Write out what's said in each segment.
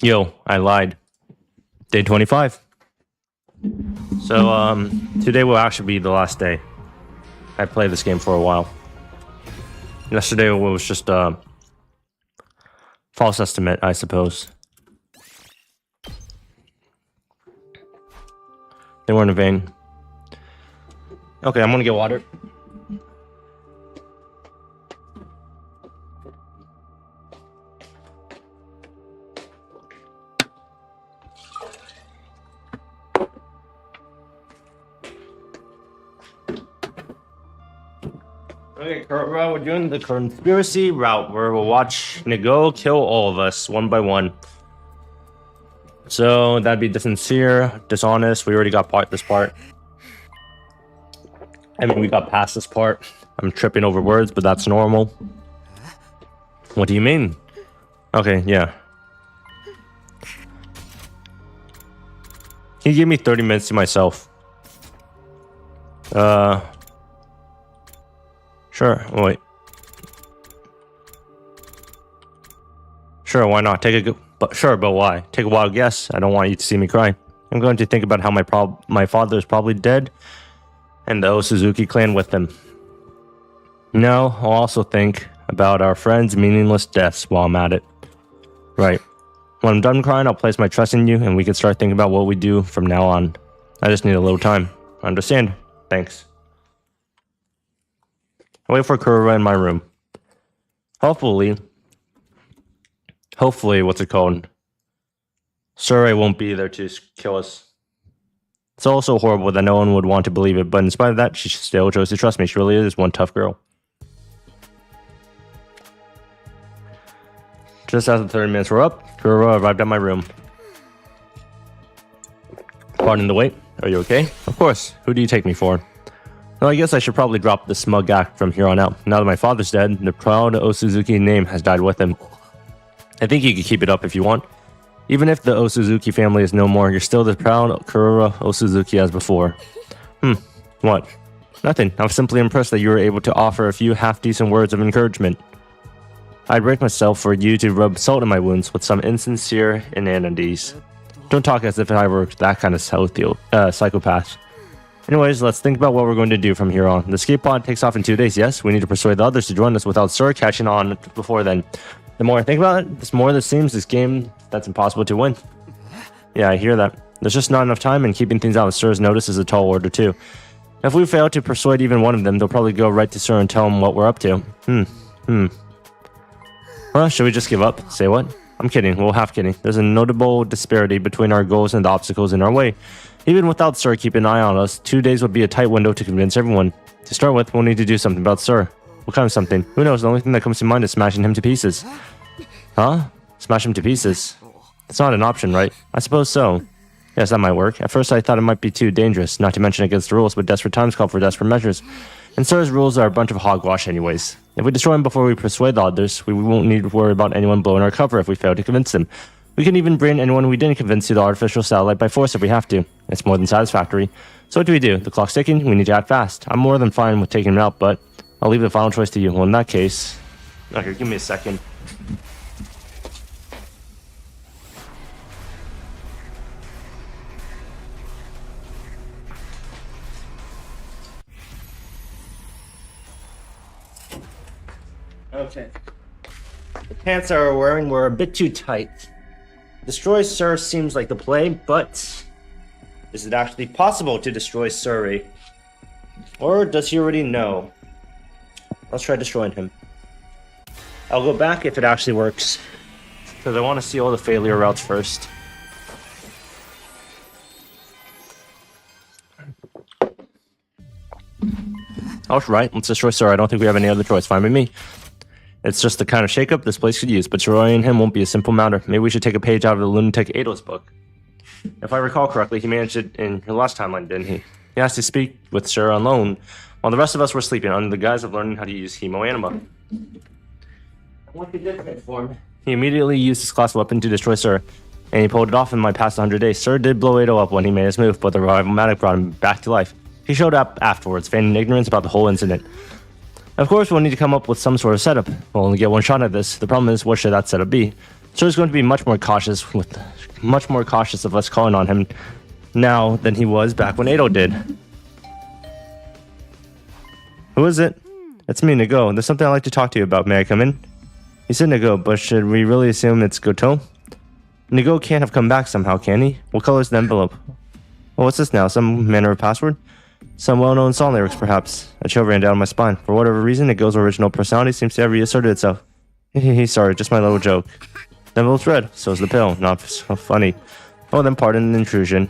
Yo, I lied. Day 25. So, today will actually be the last day. I played this game for a while. Yesterday was just a false estimate, I suppose. They weren't in vain. Okay, I'm gonna get water. Okay, we're doing the conspiracy route where we'll watch Nago kill all of us one by one. So that'd be sincere, dishonest. We already got this part. I mean, we got past this part. I'm tripping over words, but that's normal. What do you mean? Okay, yeah. Can you give me 30 minutes to myself? Sure. Oh, wait. Sure, why not? But why? Take a wild guess. I don't want you to see me cry. I'm going to think about how my father is probably dead, and the Osuzuki clan with him. No, I'll also think about our friends' meaningless deaths while I'm at it. Right. When I'm done crying, I'll place my trust in you, and we can start thinking about what we do from now on. I just need a little time. Understand? Thanks. I wait for Kurura in my room. Hopefully, what's it called? Surrey won't be there to kill us. It's also horrible that no one would want to believe it, but in spite of that, she still chose to trust me. She really is one tough girl. Just as the 30 minutes were up, Kurura arrived at my room. Pardon the wait. Are you okay? Of course. Who do you take me for? Well, I guess I should probably drop the smug act from here on out. Now that my father's dead, the proud Osuzuki name has died with him. I think you can keep it up if you want. Even if the Osuzuki family is no more, you're still the proud Kurura Osuzuki as before. What? Nothing. I'm simply impressed that you were able to offer a few half-decent words of encouragement. I'd break myself for you to rub salt in my wounds with some insincere inanities. Don't talk as if I were that kind of psychopath. Anyways, let's think about what we're going to do from here on. The escape pod takes off in 2 days, yes? We need to persuade the others to join us without Sir catching on before then. The more I think about it, the more this seems this game that's impossible to win. Yeah, I hear that. There's just not enough time, and keeping things out of Sir's notice is a tall order too. If we fail to persuade even one of them, they'll probably go right to Sir and tell him what we're up to. Well, should we just give up? Say what? I'm kidding. Well, half kidding. There's a notable disparity between our goals and the obstacles in our way. Even without Sir keeping an eye on us, 2 days would be a tight window to convince everyone. To start with, we'll need to do something about Sir. What kind of something? Who knows? The only thing that comes to mind is smashing him to pieces. Huh? Smash him to pieces? It's not an option, right? I suppose so. Yes, that might work. At first I thought it might be too dangerous, not to mention against the rules, but desperate times call for desperate measures. And Sir's rules are a bunch of hogwash anyways. If we destroy him before we persuade the others, we won't need to worry about anyone blowing our cover if we fail to convince them. We can even bring anyone we didn't convince to the artificial satellite by force if we have to. It's more than satisfactory. So what do we do? The clock's ticking, we need to act fast. I'm more than fine with taking him out, but I'll leave the final choice to you. Well, in that case... Okay, give me a second. Okay. The pants that we're wearing were a bit too tight. Destroy Sir seems like the play, but is it actually possible to destroy Surrey? Or does he already know? Let's try destroying him. I'll go back if it actually works, because I want to see all the failure routes first. Alright, let's destroy Sir. I don't think we have any other choice. Fine with me. It's just the kind of shakeup this place could use, but destroying him won't be a simple matter. Maybe we should take a page out of the Lunatic Eido's book. If I recall correctly, he managed it in your last timeline, didn't he? He asked to speak with Sir alone, while the rest of us were sleeping, under the guise of learning how to use Hemoanima. What he did for him? He immediately used his class weapon to destroy Sir, and he pulled it off in my past 100 days. Sir did blow Eido up when he made his move, but the revival magic brought him back to life. He showed up afterwards, feigning ignorance about the whole incident. Of course, we'll need to come up with some sort of setup. We'll only get one shot at this. The problem is, what should that setup be? So he's going to be much more cautious of us calling on him now than he was back when Ado did. Who is it? It's me, Nago. There's something I'd like to talk to you about. May I come in? He said Nago, but should we really assume it's Goto? Nago can't have come back somehow, can he? What color is the envelope? Well, what's this now? Some manner of password? Some well-known song lyrics, perhaps. A chill ran down my spine. For whatever reason, Nago's original personality seems to have reasserted itself. Sorry, just my little joke. The envelope's red. So is the pill. Not so funny. Oh, then pardon the intrusion.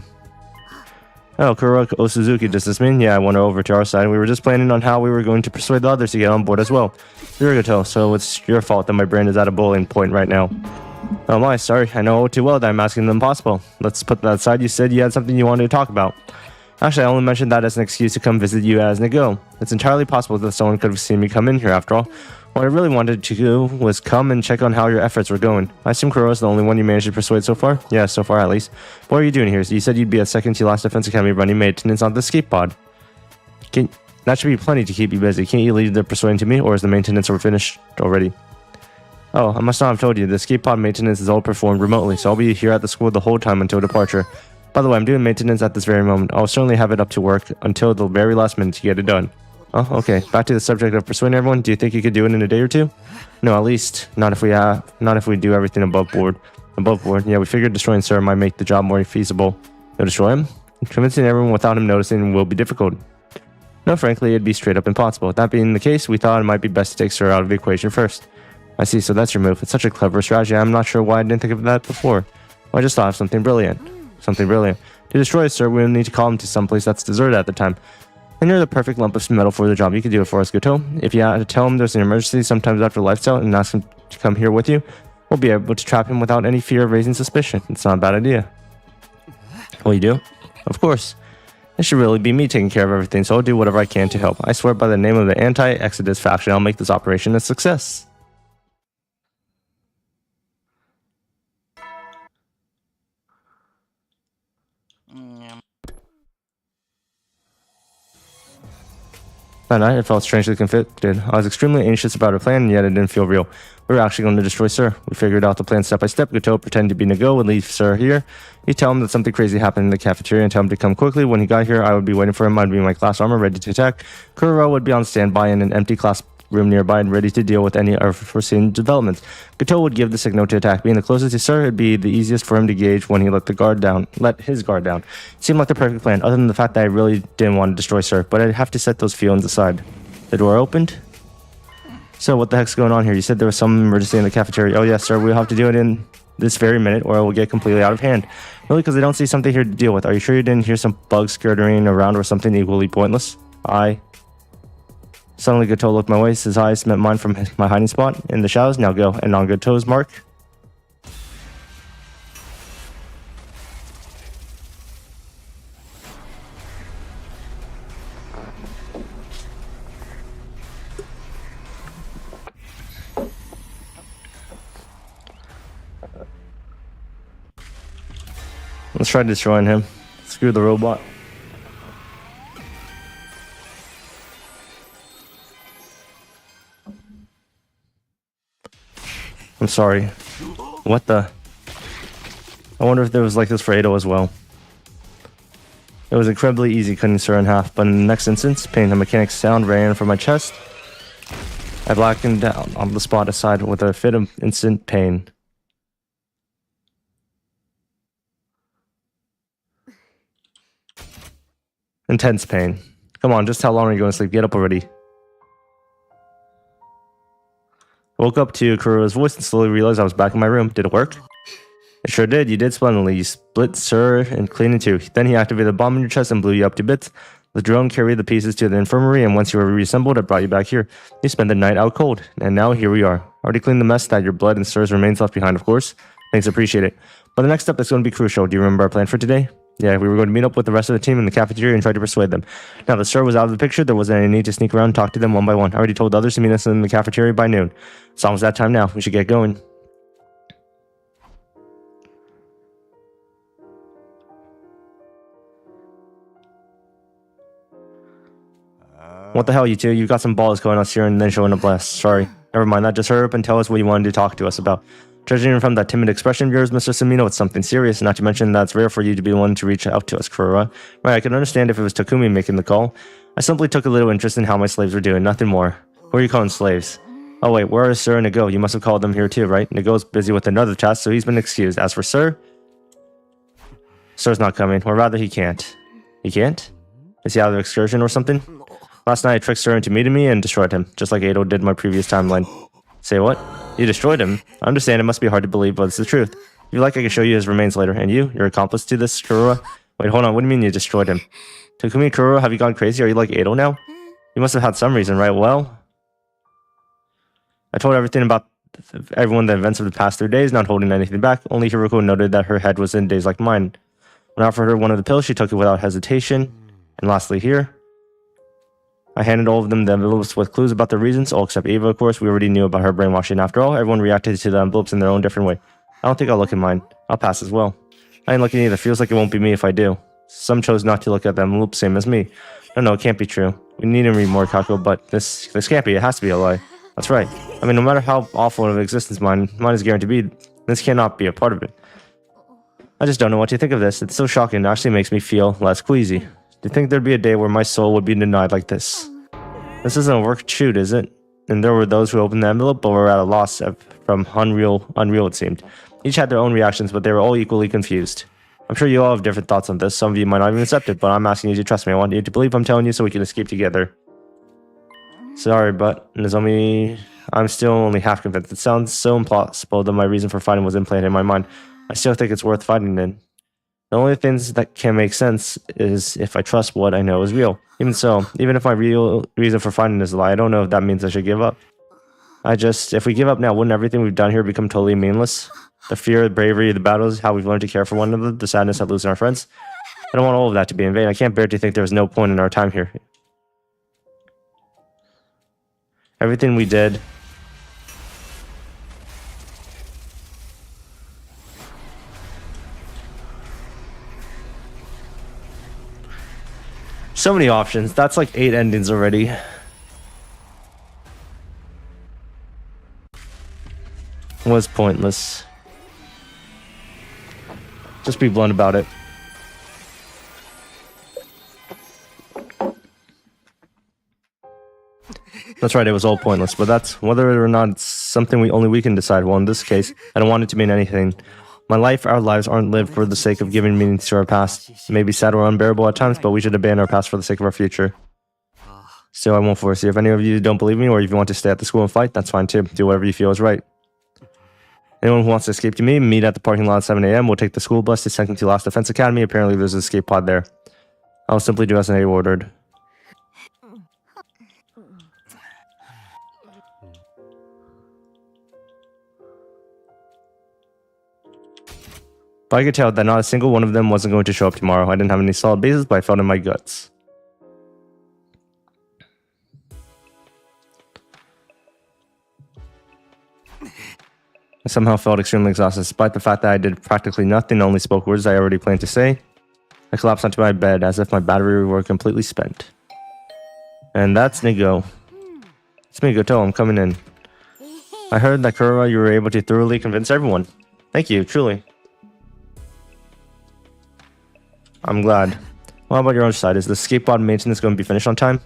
Oh, Kuroko Suzuki, does this mean? Yeah, I went over to our side. We were just planning on how we were going to persuade the others to get on board as well. You're Goto, so it's your fault that my brain is at a boiling point right now. Oh my, sorry. I know too well that I'm asking the impossible. Let's put that aside. You said you had something you wanted to talk about. Actually, I only mentioned that as an excuse to come visit you as Nago. It's entirely possible that someone could have seen me come in here after all. What I really wanted to do was come and check on how your efforts were going. I assume Kuro's the only one you managed to persuade so far? Yeah, so far at least. What are you doing here? You said you'd be at second to last defense academy running maintenance on the escape pod. That should be plenty to keep you busy. Can't you leave the persuading to me, or is the maintenance finished already? Oh, I must not have told you. The escape pod maintenance is all performed remotely, so I'll be here at the school the whole time until departure. By the way, I'm doing maintenance at this very moment. I'll certainly have it up to work until the very last minute to get it done. Oh, okay. Back to the subject of persuading everyone. Do you think you could do it in a day or two? No, at least not if we do everything above board. Above board. Yeah, we figured destroying Sir might make the job more feasible. You'll destroy him? Convincing everyone without him noticing will be difficult. No, frankly, it'd be straight up impossible. That being the case, we thought it might be best to take Sir out of the equation first. I see, so that's your move. It's such a clever strategy. I'm not sure why I didn't think of that before. Well, I just thought of something brilliant. Something brilliant. To destroy Sir, we'll need to call him to someplace that's deserted at the time. And you're the perfect lump of metal for the job. You can do it for us, Goto. If you had to tell him there's an emergency sometimes after Life's out and ask him to come here with you, we'll be able to trap him without any fear of raising suspicion. It's not a bad idea. Will you do? Of course. It should really be me taking care of everything, so I'll do whatever I can to help. I swear by the name of the anti-Exodus faction, I'll make this operation a success. That night, I felt strangely conflicted. I was extremely anxious about our plan, and yet it didn't feel real. We were actually going to destroy Sir. We figured out the plan step by step. Goto pretended to be Nago and leave Sir here. He'd tell him that something crazy happened in the cafeteria and tell him to come quickly. When he got here, I would be waiting for him. I'd be in my class armor, ready to attack. Kuro would be on standby in an empty class room nearby and ready to deal with any unforeseen developments. Goto would give the signal to attack. Being the closest to Sir, it'd be the easiest for him to gauge when he let his guard down. It seemed like the perfect plan, other than the fact that I really didn't want to destroy Sir, but I'd have to set those feelings aside. The door opened. So what the heck's going on here? You said there was some emergency in the cafeteria. Oh yes, sir, we'll have to do it in this very minute or it will get completely out of hand. Really, because I don't see something here to deal with. Are you sure you didn't hear some bugs skirting around or something equally pointless? Suddenly Goto looked my way. His eyes met mine from my hiding spot in the shadows. Now go. And on Goto's mark. Let's try destroying him. Screw the robot. I'm sorry. What the? I wonder if there was like this for Ado as well. It was incredibly easy cutting Sir in half, but in the next instance, pain the mechanic's sound ran from my chest. I blackened down on the spot aside with a fit of instant pain. Intense pain. Come on, just how long are you going to sleep? Get up already. Woke up to Kuro's voice and slowly realized I was back in my room. Did it work? It sure did. You did splendidly. You split Sir and clean in two. Then he activated the bomb in your chest and blew you up to bits. The drone carried the pieces to the infirmary, and once you were reassembled, it brought you back here. You spent the night out cold, and now here we are. Already cleaned the mess that your blood and Sir's remains left behind, of course. Thanks, appreciate it. But the next step is going to be crucial. Do you remember our plan for today? Yeah, we were going to meet up with the rest of the team in the cafeteria and try to persuade them. Now that Sir was out of the picture, there wasn't any need to sneak around and talk to them one by one. I already told the others to meet us in the cafeteria by noon. It's almost that time now. We should get going. What the hell, you two? You got some balls going on here and then showing up last. Sorry. Never mind, that just hurry up and tell us what you wanted to talk to us about. Judging from that timid expression of yours, Mr. Samino, it's something serious, not to mention that it's rare for you to be the one to reach out to us, Kurura. Right, I can understand if it was Takumi making the call. I simply took a little interest in how my slaves were doing, nothing more. Who are you calling slaves? Oh wait, where is Sir and Nago? You must have called them here too, right? Nago's busy with another task, so he's been excused. As for Sir, Sir's not coming, or rather he can't. He can't? Is he out of excursion or something? Last night I tricked Sir into meeting me and destroyed him, just like Ado did in my previous timeline. Say what? You destroyed him? I understand it must be hard to believe, but it's the truth. If you like, I can show you his remains later. And you? Your accomplice to this, Kurura? Wait, hold on, what do you mean you destroyed him? Takumi, Kurura, have you gone crazy? Are you like Ado now? You must have had some reason, right? Well, I told everything about everyone the events of the past 3 days, not holding anything back. Only Hiroko noted that her head was in days like mine. When I offered her one of the pills, she took it without hesitation. And lastly here, I handed all of them the envelopes with clues about the reasons, all except Ava, of course. We already knew about her brainwashing. After all, everyone reacted to the envelopes in their own different way. I don't think I'll look at mine. I'll pass as well. I ain't looking either. Feels like it won't be me if I do. Some chose not to look at the envelope, same as me. No, it can't be true. We need to read more, Kako, but this can't be. It has to be a lie. That's right. I mean, no matter how awful of existence mine is guaranteed to be, this cannot be a part of it. I just don't know what to think of this. It's so shocking. It actually makes me feel less queasy. Do you think there'd be a day where my soul would be denied like this? This isn't a work shoot, is it? And there were those who opened the envelope, but were at a loss from unreal it seemed. Each had their own reactions, but they were all equally confused. I'm sure you all have different thoughts on this. Some of you might not even accept it, but I'm asking you to trust me. I want you to believe I'm telling you so we can escape together. Sorry, but Nozomi, I'm still only half convinced. It sounds so impossible that my reason for fighting was implanted in my mind. I still think it's worth fighting in. The only things that can make sense is if I trust what I know is real. Even so, even if my real reason for fighting is a lie, I don't know if that means I should give up. If we give up now, wouldn't everything we've done here become totally meaningless? The fear, the bravery, the battles, how we've learned to care for one another, the sadness at losing our friends. I don't want all of that to be in vain. I can't bear to think there was no point in our time here. Everything we did. So many options. That's like 8 endings already. Was pointless. Just be blunt about it. That's right, it was all pointless, but that's whether or not it's something only we can decide. Well, in this case, I don't want it to mean anything. My life, our lives aren't lived for the sake of giving meaning to our past. It may be sad or unbearable at times, but we should abandon our past for the sake of our future. Still, I won't force you. If any of you don't believe me, or if you want to stay at the school and fight, that's fine too. Do whatever you feel is right. Anyone who wants to escape to me, meet at the parking lot at 7 a.m. We'll take the school bus to second to last defense academy. Apparently, there's an escape pod there. I'll simply do as I ordered. But I could tell that not a single one of them wasn't going to show up tomorrow. I didn't have any solid bases, but I felt in my guts. I somehow felt extremely exhausted, despite the fact that I did practically nothing, only spoke words I already planned to say. I collapsed onto my bed as if my battery were completely spent. And that's Nigo. It's me, Goto. I'm coming in. I heard that Kurura, you were able to thoroughly convince everyone. Thank you, truly. I'm glad. Well, how about your own side? Is the skateboard maintenance going to be finished on time?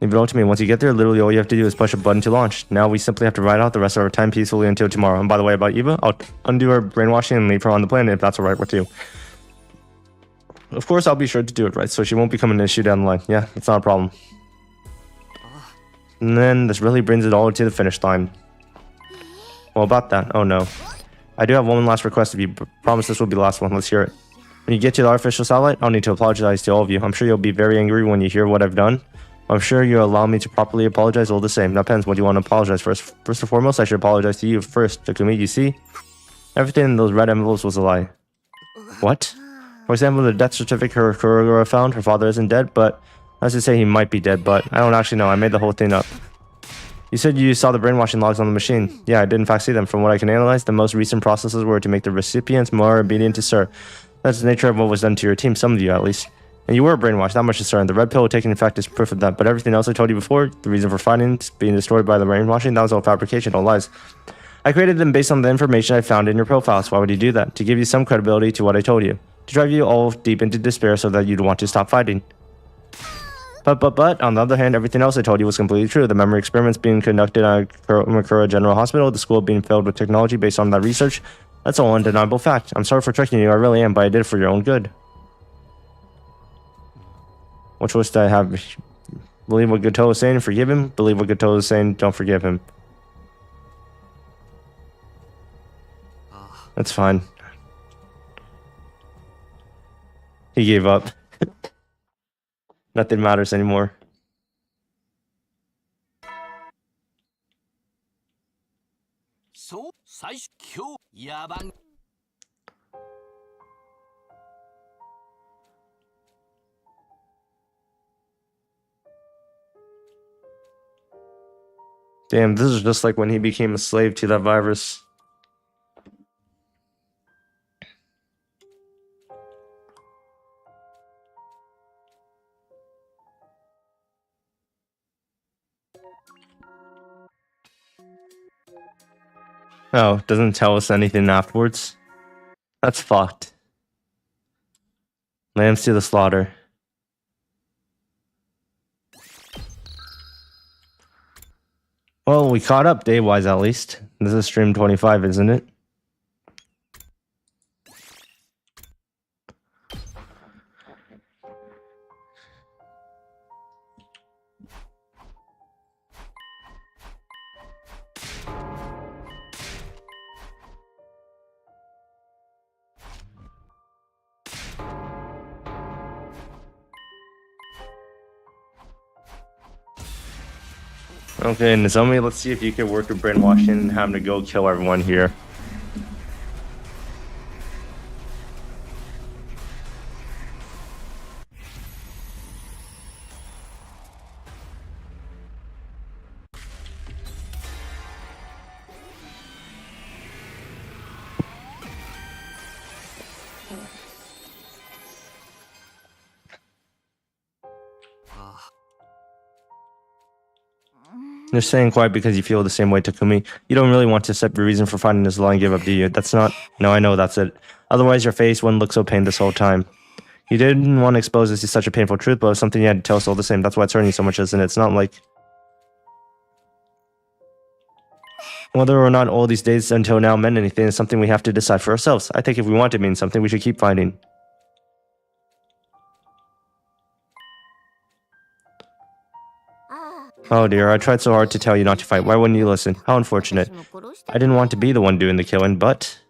Leave it all to me. Once you get there, literally all you have to do is push a button to launch. Now we simply have to ride out the rest of our time peacefully until tomorrow. And by the way, about Eva, I'll undo her brainwashing and leave her on the planet if that's alright with you. Of course, I'll be sure to do it right, so she won't become an issue down the line. Yeah, it's not a problem. And then this really brings it all to the finish line. Well, about that, oh no. I do have one last request of you. Promise this will be the last one. Let's hear it. When you get to the artificial satellite, I'll need to apologize to all of you. I'm sure you'll be very angry when you hear what I've done. I'm sure you'll allow me to properly apologize all the same. That depends. What do you want to apologize for? First and foremost, I should apologize to you first. Takumi, you see? Everything in those red envelopes was a lie. What? For example, the death certificate Kurura found. Her father isn't dead, but I should say he might be dead, but I don't actually know. I made the whole thing up. You said you saw the brainwashing logs on the machine. Yeah, I did in fact see them. From what I can analyze, the most recent processes were to make the recipients more obedient to Sir. That's the nature of what was done to your team, some of you at least. And you were brainwashed, that much is certain. The red pill taking effect is proof of that, but everything else I told you before, the reason for fighting, being destroyed by the brainwashing, that was all fabrication, all lies. I created them based on the information I found in your profiles. Why would you do that? To give you some credibility to what I told you. To drive you all deep into despair so that you'd want to stop fighting. But, on the other hand, everything else I told you was completely true. The memory experiments being conducted at Makura General Hospital, the school being filled with technology based on that research, that's all undeniable fact. I'm sorry for tricking you, I really am, but I did it for your own good. What choice do I have? Believe what Goto is saying, forgive him. Believe what Goto is saying, don't forgive him. That's fine. He gave up. Nothing matters anymore. Damn, this is just like when he became a slave to that virus. Oh, doesn't tell us anything afterwards? That's fucked. Lambs to the slaughter. Well, we caught up day-wise at least. This is stream 25, isn't it? Okay, Nozomi, let's see if you can work your brainwashing and have him to go kill everyone here. You're saying quiet because you feel the same way, Takumi. You don't really want to accept your reason for finding this law and give up, do you? That's not... No, I know, that's it. Otherwise, your face wouldn't look so pained this whole time. You didn't want to expose us to such a painful truth, but it was something you had to tell us all the same. That's why it's hurting you so much, isn't it? It's not like... Whether or not all these days until now meant anything is something we have to decide for ourselves. I think if we want to mean something, we should keep fighting. Oh dear, I tried so hard to tell you not to fight. Why wouldn't you listen? How unfortunate. I didn't want to be the one doing the killing, but...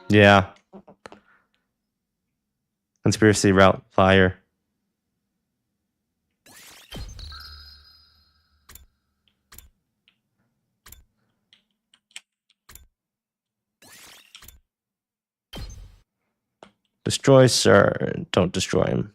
Yeah. Conspiracy route, fire. Destroy, sir. Don't destroy him.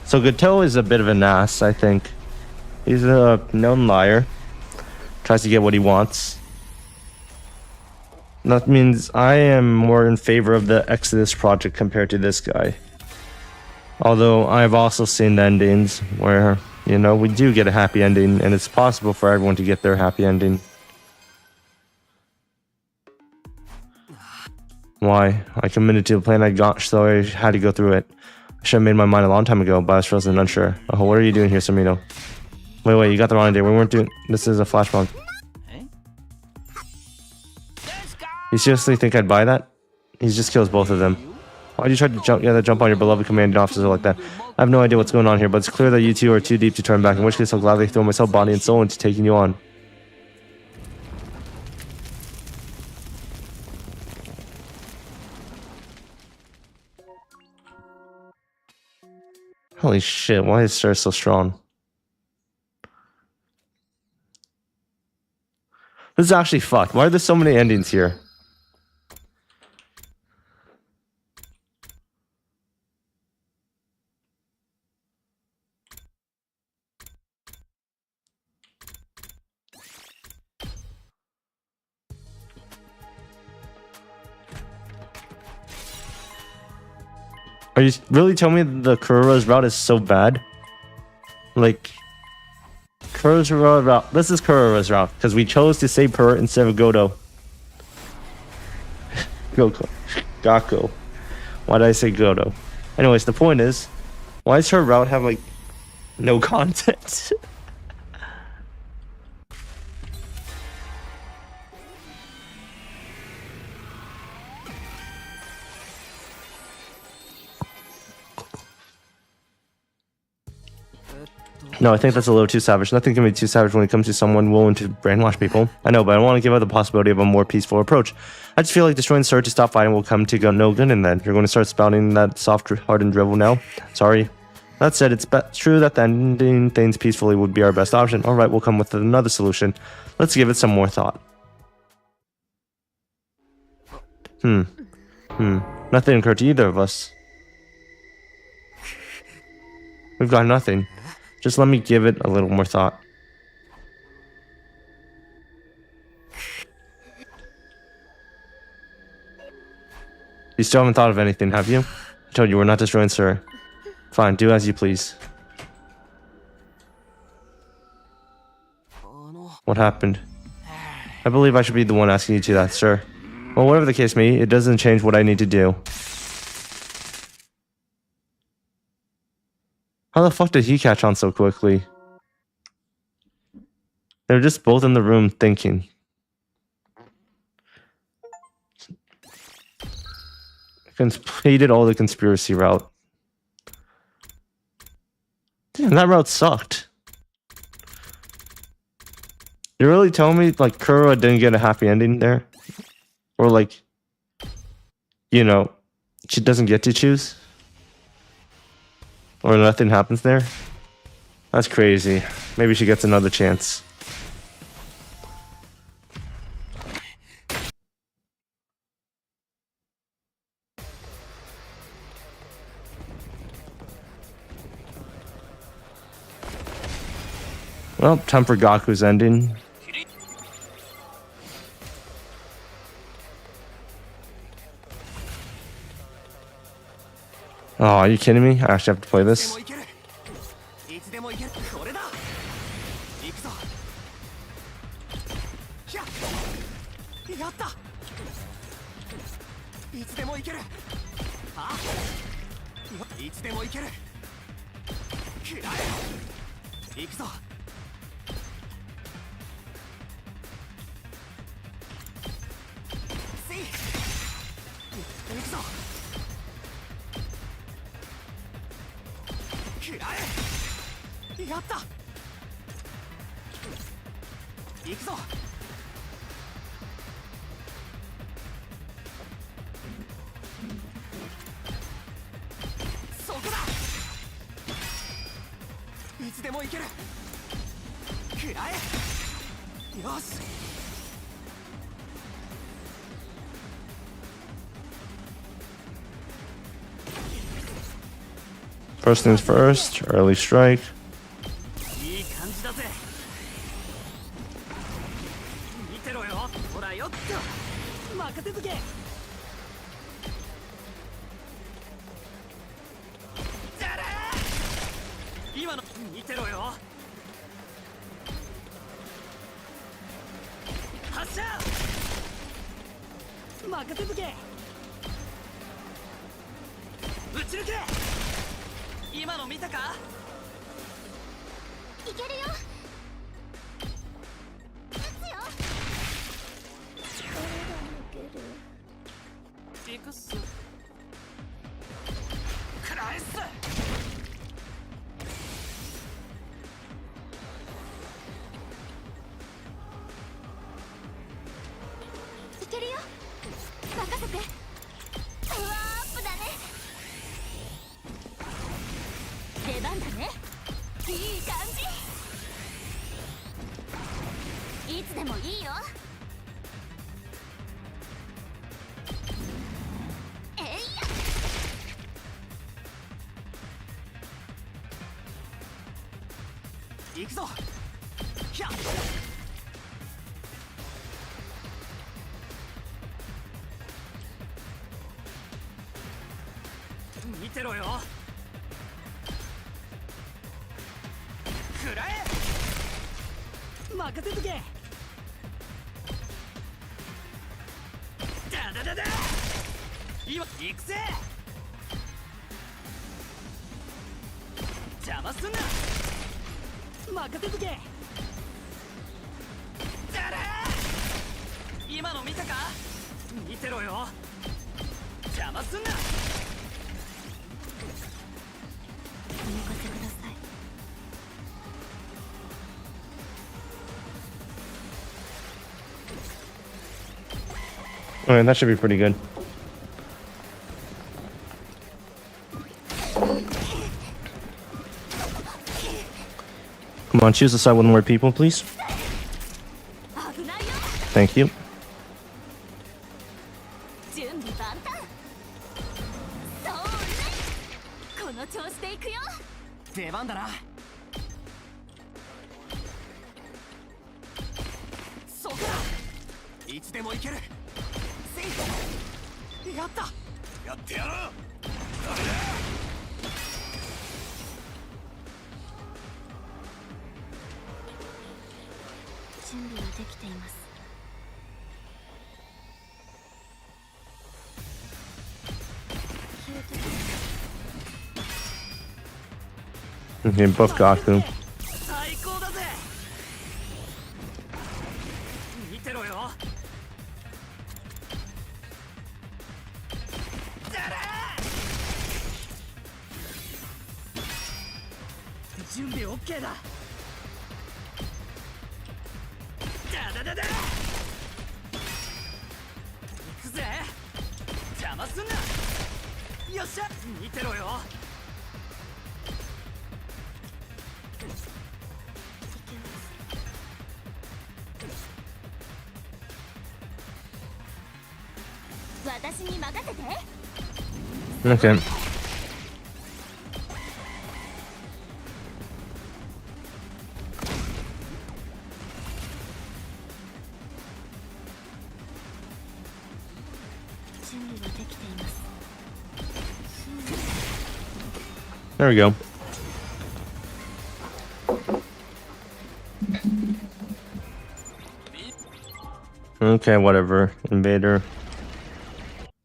So Goto is a bit of an ass, I think. He's a known liar. Tries to get what he wants. That means I am more in favor of the Exodus project compared to this guy. Although I've also seen the endings where, you know, we do get a happy ending, and it's possible for everyone to get their happy ending. Why? I committed to a plan I got, so I had to go through it. I should have made my mind a long time ago, but I was frozen and unsure. Oh, what are you doing here, Samino? Wait, you got the wrong idea. We weren't doing... This is a flash bomb. You seriously think I'd buy that? He just kills both of them. Why'd you try to jump on your beloved commanding officer like that? I have no idea what's going on here, but it's clear that you two are too deep to turn back, in which case I'll gladly throw myself body and soul into taking you on. Holy shit, why is Sir so strong? This is actually fucked. Why are there so many endings here? Are you really telling me the Kurura's route is so bad? Like, Kurura's route. This is Kurura's route because we chose to save her instead of Godo. Gakko. Why did I say Godo? Anyways, the point is, why does her route have like no content? No, I think that's a little too savage. Nothing can be too savage when it comes to someone willing to brainwash people. I know, but I don't want to give up the possibility of a more peaceful approach. I just feel like destroying Sir to stop fighting will come to no good, and then you're going to start spouting that soft, hardened drivel now. Sorry. That said, it's true that ending things peacefully would be our best option. Alright, we'll come with another solution. Let's give it some more thought. Nothing occurred to either of us. We've got nothing. Just let me give it a little more thought. You still haven't thought of anything, have you? I told you we're not destroying Sir. Fine, do as you please. What happened? I believe I should be the one asking you to that, sir. Well, whatever the case may be, it doesn't change what I need to do. How the fuck did he catch on so quickly? They're just both in the room thinking. Completed all the conspiracy route. Damn, that route sucked. You're really telling me, like, Kurura didn't get a happy ending there? Or, like, you know, she doesn't get to choose? Or nothing happens there? That's crazy. Maybe she gets another chance. Well, time for Gaku's ending. Oh, are you kidding me? I actually have to play this. First things first, early strike. てろよ。くらえ。任せとけ。だだだだ。今行くぜ。邪魔すんな。任せとけ。だら。今の見たか。見てろよ。邪魔すんな。お任せください。Alright, that should be pretty good. Come on, choose a side with more people, please. Thank you. 準備万端。そうね。この調子でいくよ。出番だな。そうか。いつでもいける。セイフ。やった。やってやろう。誰だ。準備はできています。Okay, buff Gaku. 最高だぜ。見てろよ。だら。準備 OK だ。だだだだ。行くぜ。邪魔すんな。よっしゃ。見てろよ。私に任せて。Okay. 準備はできています。 There we go. Okay, whatever. Invader.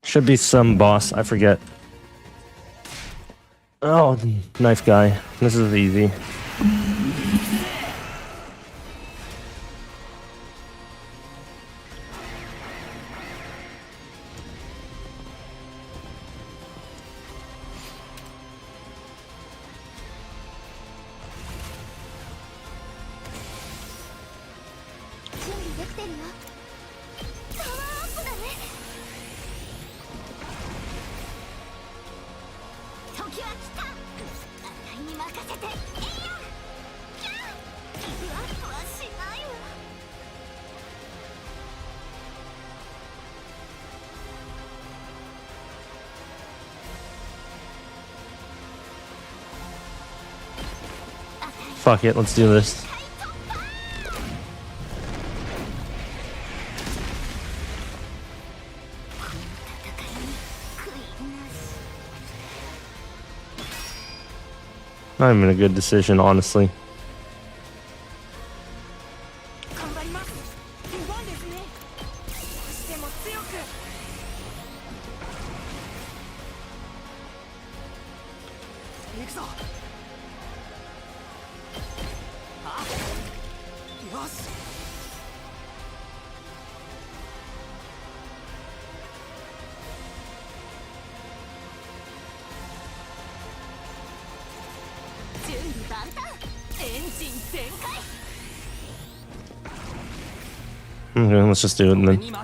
Should be some boss. I forget. Oh, knife guy. This is easy. Fuck it, let's do this. Not even a good decision, honestly. Okay, let's just do it and then.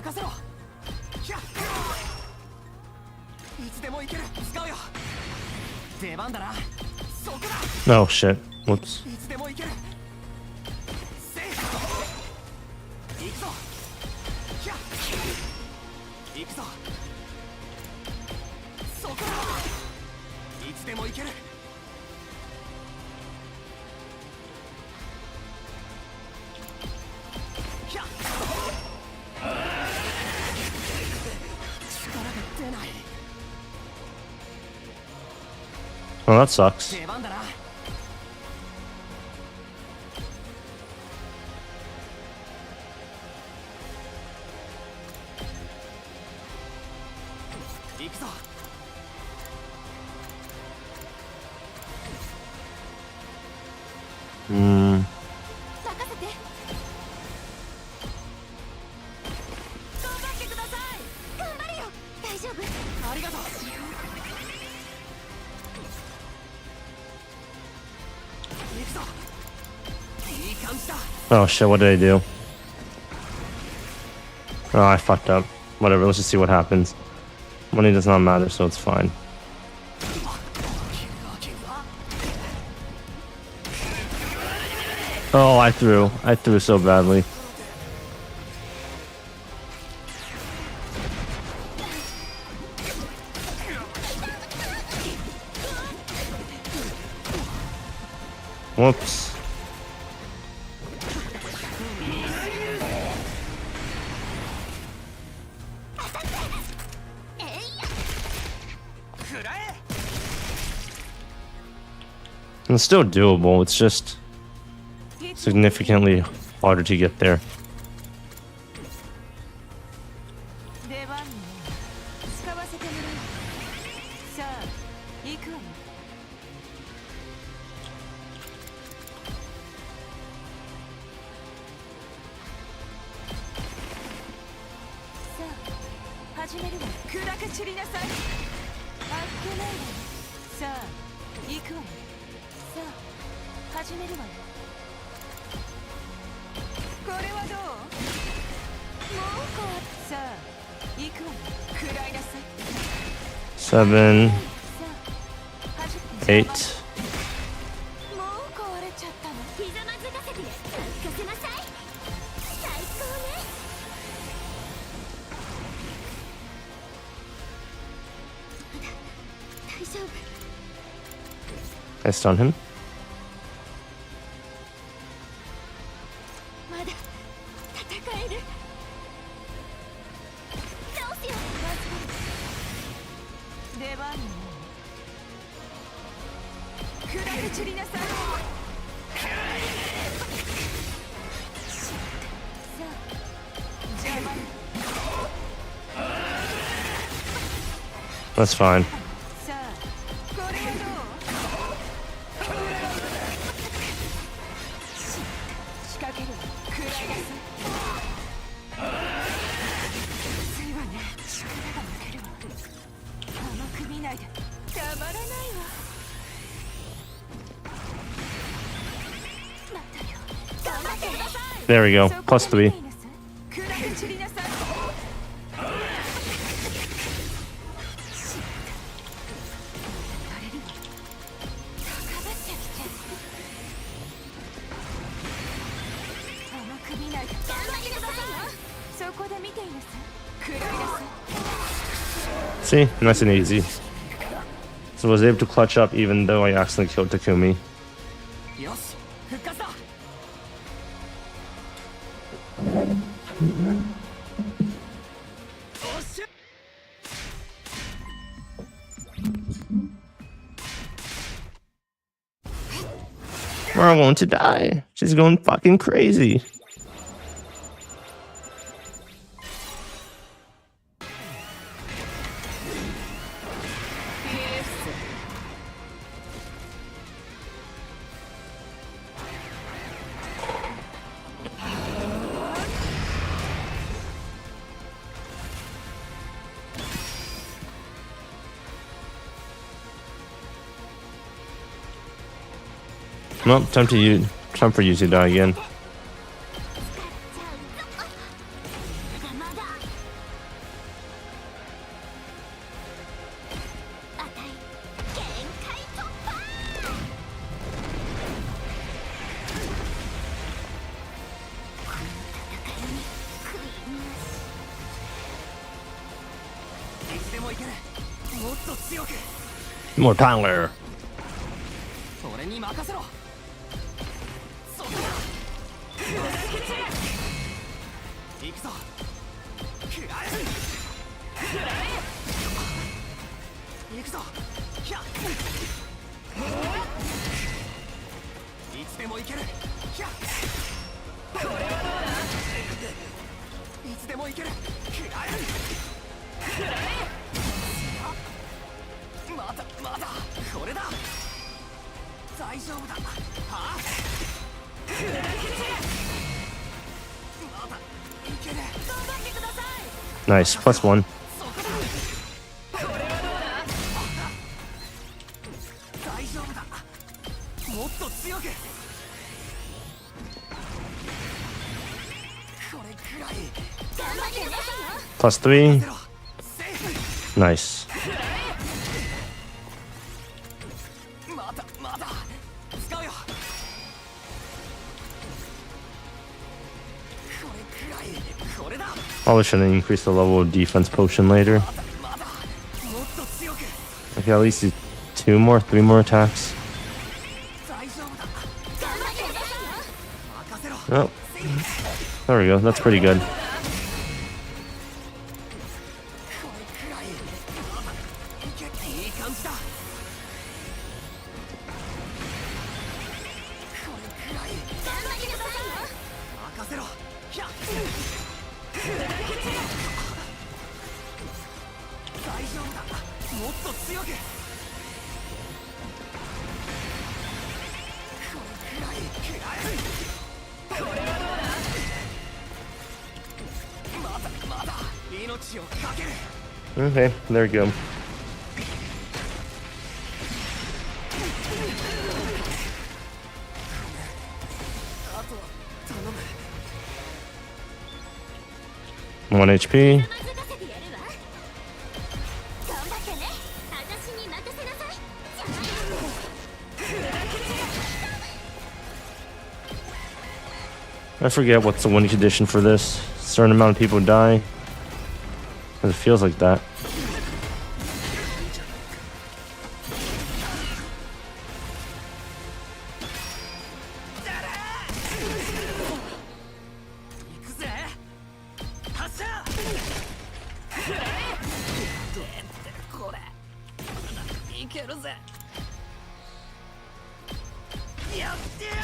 Oh shit. Whoops. Oh, that sucks. 出番だな。行くぞ。Hmm. 任せて。頑張ってください。頑張れよ。大丈夫。ありがとう。行くぞ。いい感じだ。 Oh shit, what did I do? Oh, I fucked up. Whatever, let's just see what happens. Money does not matter, so it's fine. Oh, I threw so badly. Whoops. It's still doable, it's just significantly harder to get there. 出番ね。使わせてもらう。さあ、行くわよ。さあ、始めるわよ。暗く散りなさい。あっけないわよ。さあ、行くわよ。さあ、始めるわよ。これはどう？もうこう。さあ、行くわよ。食らいなさい。 7, さあ、始め。 8. もう壊れちゃったの。ひざまずかせて聞かせなさい。最高ね。まだ大丈夫。 I stun him. まだ戦える。どうしよう。出番ね。暗く散りなさい。さあ、邪魔。 That's fine. さあ、これはどう？仕掛けるわ。食らいなさい。きついわね。力が抜けるわ。甘く見ないで。たまらないわ。またよ。頑張ってください。 There we go. Plus 3. 暗く散りなさい。See? Nice and easy. So I was able to clutch up even though I accidentally killed Takumi. よし、復活だ。 I want to die. She's going fucking crazy. Well, time for you to die again. いつでもいける。もっと強く。 More power. 俺に任せろ。そこだ。行くぞ。食らえ。食らえ。行くぞ。ひゃっ。いつでもいける。ひゃっ、いつでもいける。食らえる。まだまだこれだ。大丈夫だ。はあ、まだいける。頑張ってください。 Nice. +1. そこだ。大丈夫だ。もっと強く。これくらい。頑張ってくださいよ。 +3. セーフ。 Nice. まだまだ使うよ。これくらい。これだ。 Probably shouldn't increase the level of defense potion later. まだもっと強く。 Okay, at least 2 more, 3 more attacks. 大丈夫だ。頑張ってくださいよ。任せろ。 Oh, there we go. That's pretty good. これくらい。まだいけ。いい感じだ。これくらい。頑張ってくださいよ。任せろ。ひゃっ。大丈夫だ。もっと強く。これくらい。食らえる。まだまだ命をかける。 Okay, there we go. あとは頼む。 1 HP. 任せてやるわ。頑張ってね。私に任せなさい。I forget what's the winning condition for this. Certain amount of people die. It feels like that. 行くぜ。発射。これまだいけるぜ。やってやんよ。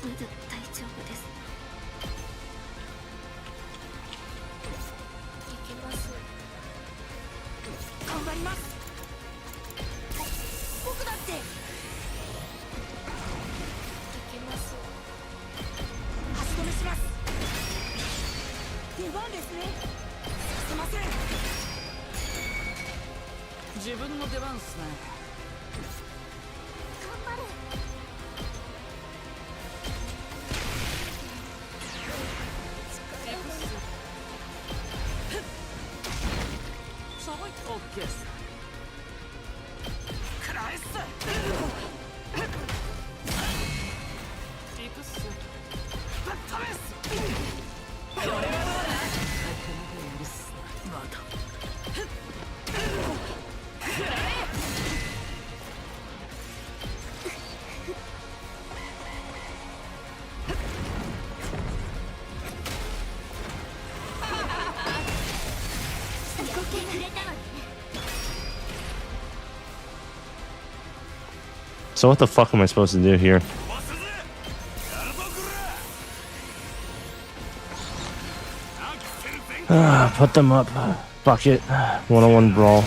まだ大丈夫です。いけます。頑張ります。僕だって。いけます。足止めします。出番ですね。させません。自分の出番っすね。頑張る。オッケーっす。食らえっす。行くっす。ぶっ飛べっす。やるっす。まだ。やってくれたわね。 So what the fuck am I supposed to do here? Put them up. Fuck it. 1-on-1 brawl.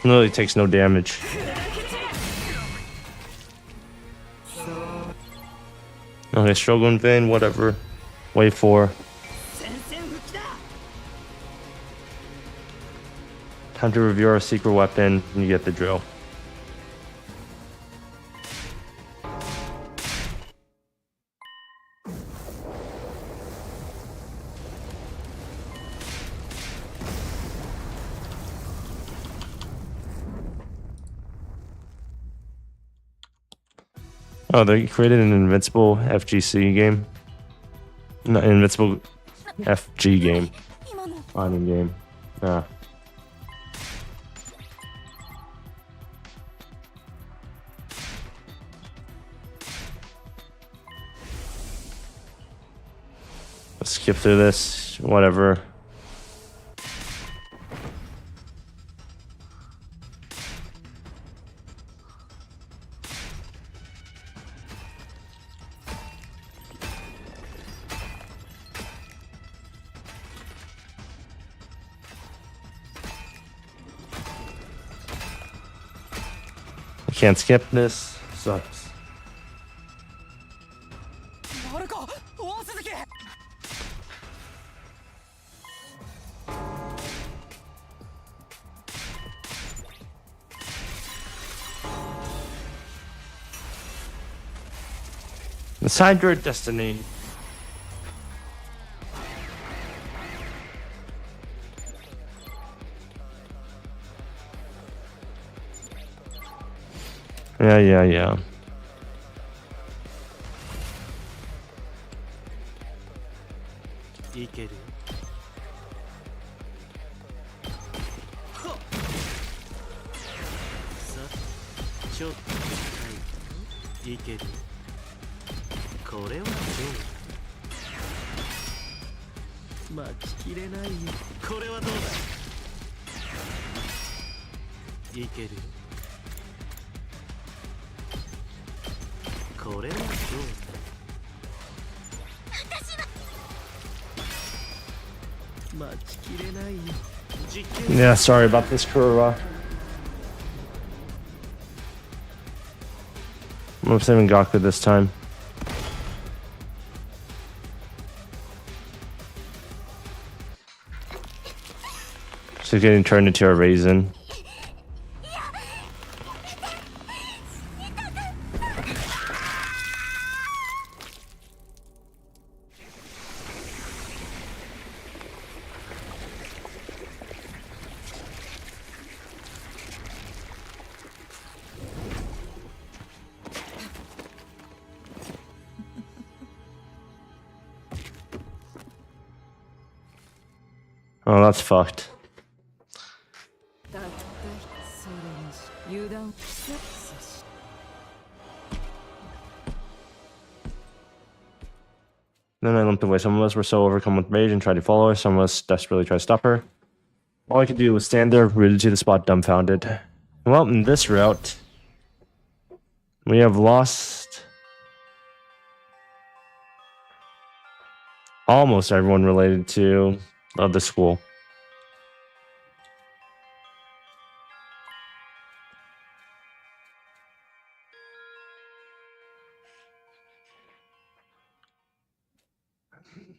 Literally takes no damage. Okay, Shogun Vein, whatever. Wave 4. 宣戦布告だ。 Time to review our secret weapon, and you get the drill. Oh, they created an Invincible FGC game. No, Invincible FG game. 今の Fighting game. Ah. Let's skip through this. Whatever. I can't skip this. Sucks. マルコ大鈴木 Decide your destiny. Yeah. いけるはっさあちょっと近いいけるこれはどうだ待ちきれないよこれはどうだいけるこれはどうだ Yeah, sorry about this, Kurura. I'm saving Gaku this time. She's getting turned into a raisin. Oh, that's fucked. たったそれにし油断せそし Then I limped away. Some of us were so overcome with rage and tried to follow her. Some of us desperately tried to stop her. All I could do was stand there, rooted to the spot, dumbfounded. Well, in this route, we have lost almost everyone related to the school.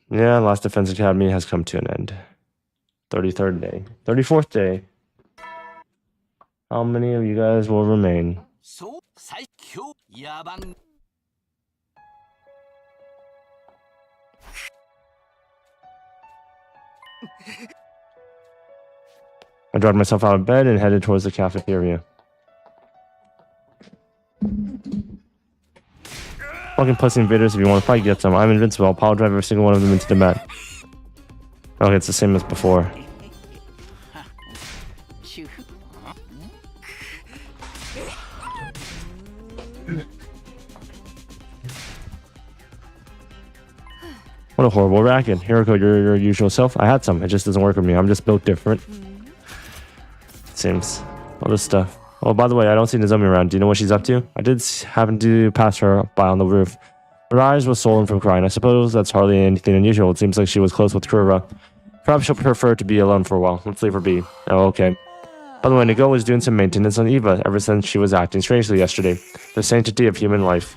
Yeah, Last Defense Academy has come to an end. 33rd day. 34th day. How many of you guys will remain? そう最強野蛮 I dragged myself out of bed and headed towards the cafeteria. Fucking pussy invaders, if you want to fight, get some. I'm invincible. I'll power drive every single one of them into the mat. Okay, it's the same as before. What a horrible racket. Hiroko, you're your usual self. I had some. It just doesn't work with me. I'm just built different. Seems. All this stuff. Oh, by the way, I don't see Nozomi around. Do you know what she's up to? I did happen to pass her by on the roof. Her eyes were swollen from crying. I suppose that's hardly anything unusual. It seems like she was close with Kurura. Perhaps she'll prefer to be alone for a while. Let's leave her be. Oh, okay. By the way, Nigo was doing some maintenance on Eva ever since she was acting strangely yesterday. The sanctity of human life.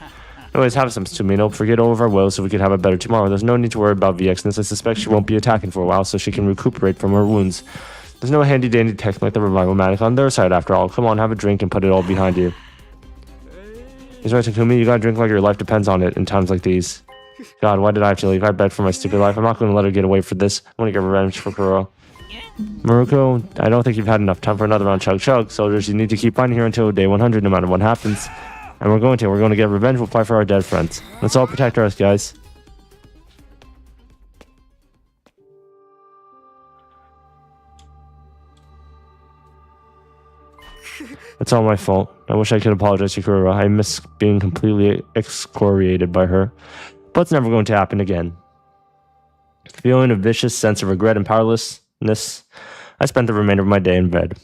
Anyways, have some, Sumino. Forget all of our woes so we can have it better tomorrow. There's no need to worry about VX, since I suspect she won't be attacking for a while, so she can recuperate from her wounds. There's no handy-dandy tech like the revival manic on their side after all. Come on, have a drink and put it all behind you. He's right, Takumi. You gotta drink like your life depends on it in times like these. God, why did I have to leave? I begged for my stupid life. I'm not gonna let her get away for this. I'm gonna get revenge for Kuro. Maruko, I don't think you've had enough time for another round. Chug chug. Soldiers, you need to keep fighting here until day 100, no matter what happens. And we're going to get revenge. We'll fight for our dead friends. Let's all protect Earth, guys. It's all my fault. I wish I could apologize to Kura. I miss being completely excoriated by her. But it's never going to happen again. Feeling a vicious sense of regret and powerlessness, I spent the remainder of my day in bed.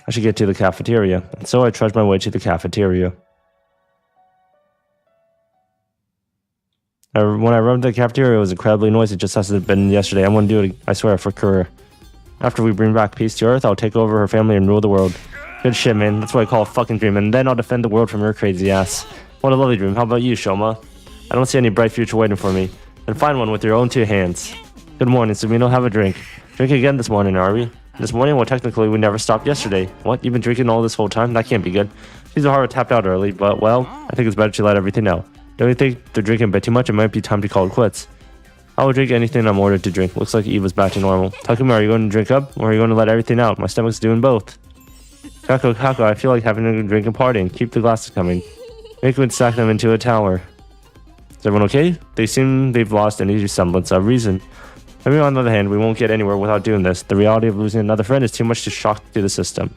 I should get to the cafeteria. And so I trudged my way to the cafeteria. When I arrived at the cafeteria, it was incredibly noisy, just as it had been yesterday. I'm going to do it, I swear, for Kura. After we bring back peace to Earth, I'll take over her family and rule the world. Good shit, man. That's what I call a fucking dream. And then I'll defend the world from your crazy ass. What a lovely dream. How about you, Shoma? I don't see any bright future waiting for me. Then find one with your own two hands. Good morning, Sumino. Have a drink. Drink again this morning, are we? This morning? Well, technically, we never stopped yesterday. What? You've been drinking all this whole time? That can't be good. Shizuhara tapped out early, but, well, I think it's better to let everything know. Don't you think they're drinking a bit too much? It might be time to call it quits. I will drink anything I'm ordered to drink. Looks like Eva's back to normal. Takumi, are you going to drink up, or are you going to let everything out? My stomach's doing both. Kako, I feel like having a drink and partying. Keep the glasses coming. Make would stack them into a tower. Is everyone okay? They seem they've lost any semblance of reason. I mean, on the other hand, we won't get anywhere without doing this. The reality of losing another friend is too much to shock to the system.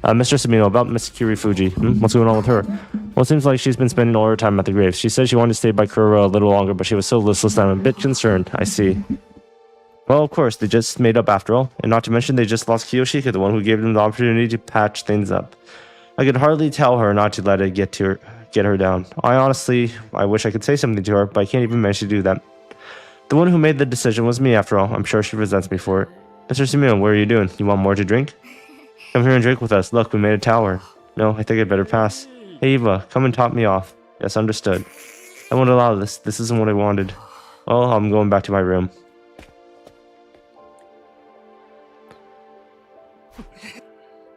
Mr. Sumino, about Miss Kirifuji. What's going on with her? Well, it seems like she's been spending all her time at the graves. She said she wanted to stay by Kura a little longer, but she was so listless that I'm a bit concerned. I see. Well, of course, they just made up after all. And not to mention, they just lost Kiyoshika, the one who gave them the opportunity to patch things up. I could hardly tell her not to let it get her down. I wish I could say something to her, but I can't even manage to do that. The one who made the decision was me, after all. I'm sure she resents me for it. Mr. Sumino, what are you doing? You want more to drink? Come here and drink with us. Look, we made a tower. No, I think I'd better pass. Hey, Eva, come and top me off. Yes, understood. I won't allow this. This isn't what I wanted. Well, I'm going back to my room.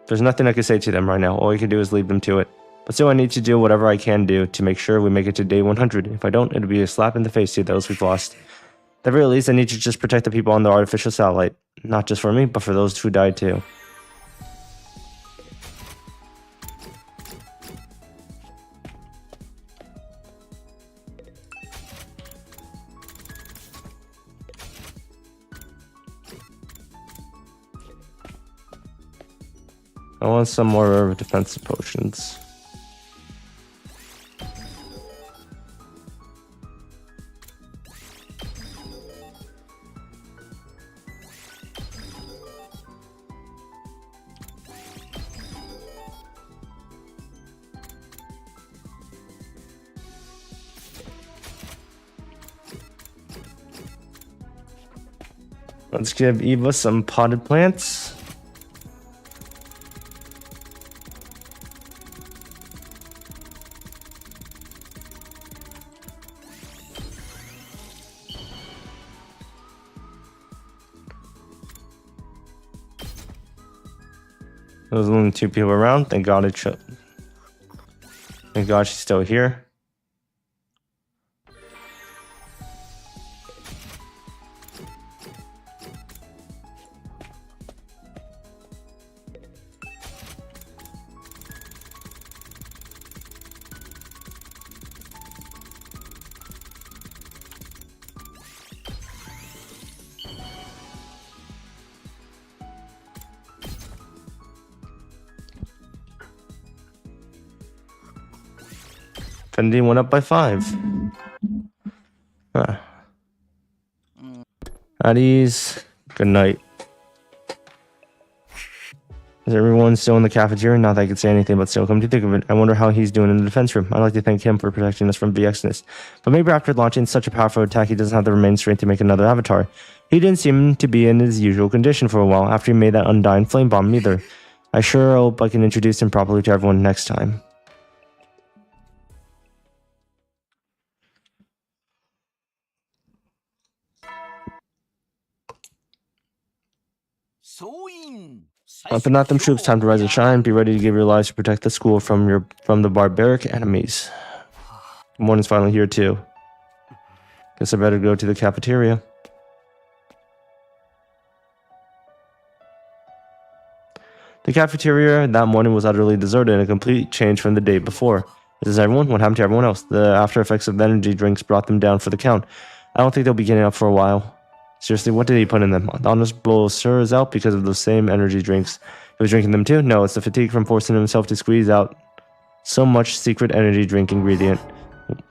There's nothing I can say to them right now. All I can do is leave them to it. But still, I need to do whatever I can do to make sure we make it to day 100. If I don't, it'll be a slap in the face to those we've lost. At the very least, I need to just protect the people on the artificial satellite. Not just for me, but for those who died too. I want some more defensive potions. Let's give Eva some potted plants. There's only 2 people around. Thank God Thank God she's still here. Fendi went up by 5. At ease. Good night. Is everyone still in the cafeteria? Not that I could say anything, but still, come to think of it, I wonder how he's doing in the defense room. I'd like to thank him for protecting us from VXness. But maybe after launching such a powerful attack, he doesn't have the remaining strength to make another avatar. He didn't seem to be in his usual condition for a while after he made that undying flame bomb either. I sure hope I can introduce him properly to everyone next time. The Natham troops, time to rise and shine. Be ready to give your lives to protect the school from the barbaric enemies. The morning's finally here too. Guess I better go to the cafeteria. The cafeteria that morning was utterly deserted and a complete change from the day before. This is everyone? What happened to everyone else? The after effects of the energy drinks brought them down for the count. I don't think they'll be getting up for a while. Seriously, what did he put in them? The Honorable Sir is out because of those same energy drinks. He was drinking them too? No, it's the fatigue from forcing himself to squeeze out so much secret energy drink ingredient.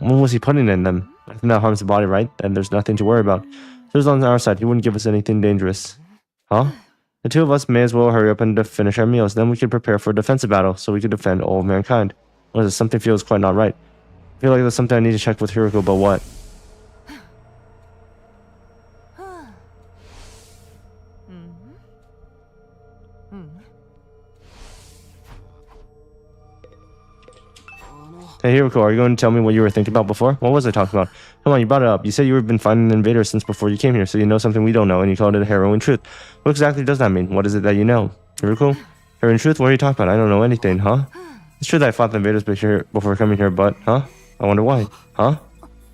What was he putting in them? I think that harms the body, right? Then there's nothing to worry about. So he's on our side. He wouldn't give us anything dangerous. Huh? The two of us may as well hurry up and finish our meals. Then we can prepare for a defensive battle, so we can defend all of mankind. What is it? Something feels quite not right. I feel like there's something I need to check with Hiroko, but what? Hey Hiroko, are you going to tell me what you were thinking about before? What was I talking about? Come on, you brought it up. You said you've been fighting invaders since before you came here, so you know something we don't know, and you called it a harrowing truth. What exactly does that mean? What is it that you know? Hiroko? Harrowing truth? What are you talking about? I don't know anything, huh? It's true that I fought the invaders before coming here, but, huh? I wonder why, huh?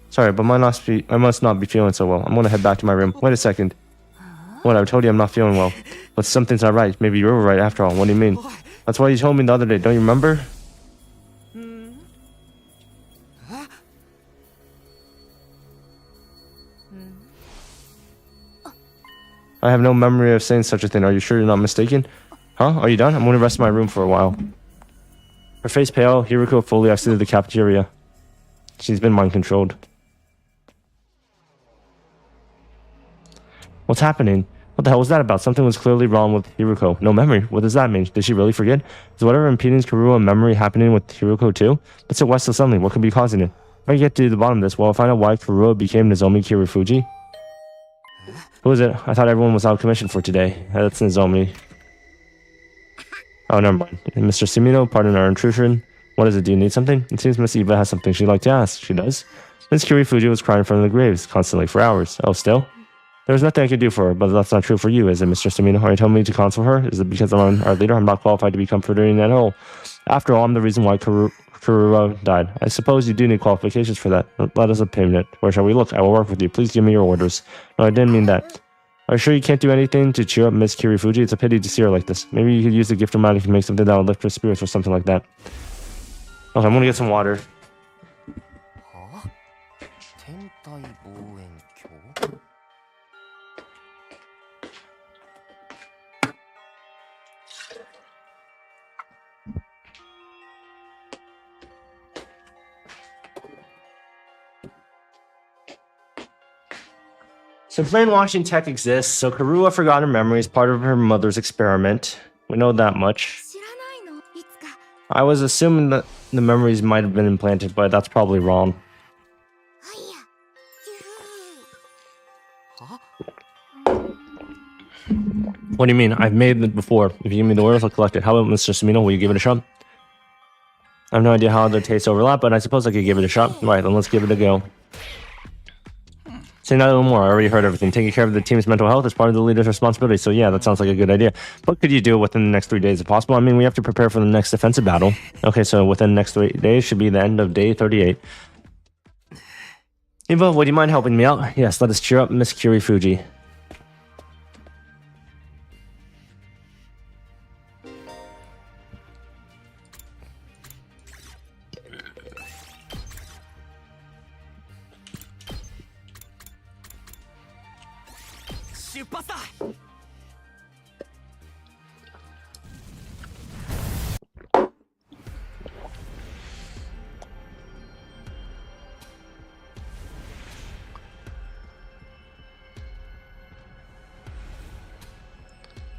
Sorry, but I must not be feeling so well. I'm gonna head back to my room. Wait a second. What? I told you I'm not feeling well. But something's not right. Maybe you were right after all. What do you mean? That's why you told me the other day. Don't you remember? I have no memory of saying such a thing. Are you sure you're not mistaken? Huh? Are you done? I'm going to rest in my room for a while. Her face pale, Hiroko fully exited the cafeteria. She's been mind-controlled. What's happening? What the hell was that about? Something was clearly wrong with Hiroko. No memory? What does that mean? Did she really forget? Is whatever impeding Karuo memory happening with Hiroko too? But so why so suddenly? What could be causing it? If I get to the bottom of this, well, I'll find out why Karuo became Nozomi Kirifuji. Who is it? I thought everyone was out of commission for today. That's Nozomi. Oh, never mind. Mr. Sumino, pardon our intrusion. What is it? Do you need something? It seems Miss Eva has something she'd like to ask. She does? Miss Kirifuji was crying in front of the graves, constantly, for hours. Oh, still? There was nothing I could do for her, but that's not true for you, is it, Mr. Sumino? Are you telling me to console her? Is it because I'm our leader? I'm not qualified to be comforting at all. After all, I'm the reason why Karuo died. I suppose you do need qualifications for that. Let us obtain it. Where shall we look? I will work with you. Please give me your orders. No, I didn't mean that. Are you sure you can't do anything to cheer up Miss Kirifuji? It's a pity to see her like this. Maybe you could use the gift of magic to make something that will lift her spirits or something like that. Okay, I'm gonna get some water. So brainwashing tech exists, so Karuo forgot her memories, part of her mother's experiment. We know that much. I was assuming that the memories might have been implanted, but that's probably wrong. What do you mean? I've made it before. If you give me the orders, I'll collect it. How about Mr. Sumino? Will you give it a shot? I have no idea how the tastes overlap, but I suppose I could give it a shot. Right, then let's give it a go. Say not a little more. I already heard everything. Taking care of the team's mental health is part of the leader's responsibility. So yeah, that sounds like a good idea. What could you do within the next 3 days if possible? I mean, we have to prepare for the next defensive battle. Okay, so within the next 3 days should be the end of day 38. Eva, would you mind helping me out? Yes, let us cheer up Miss Kirifuji.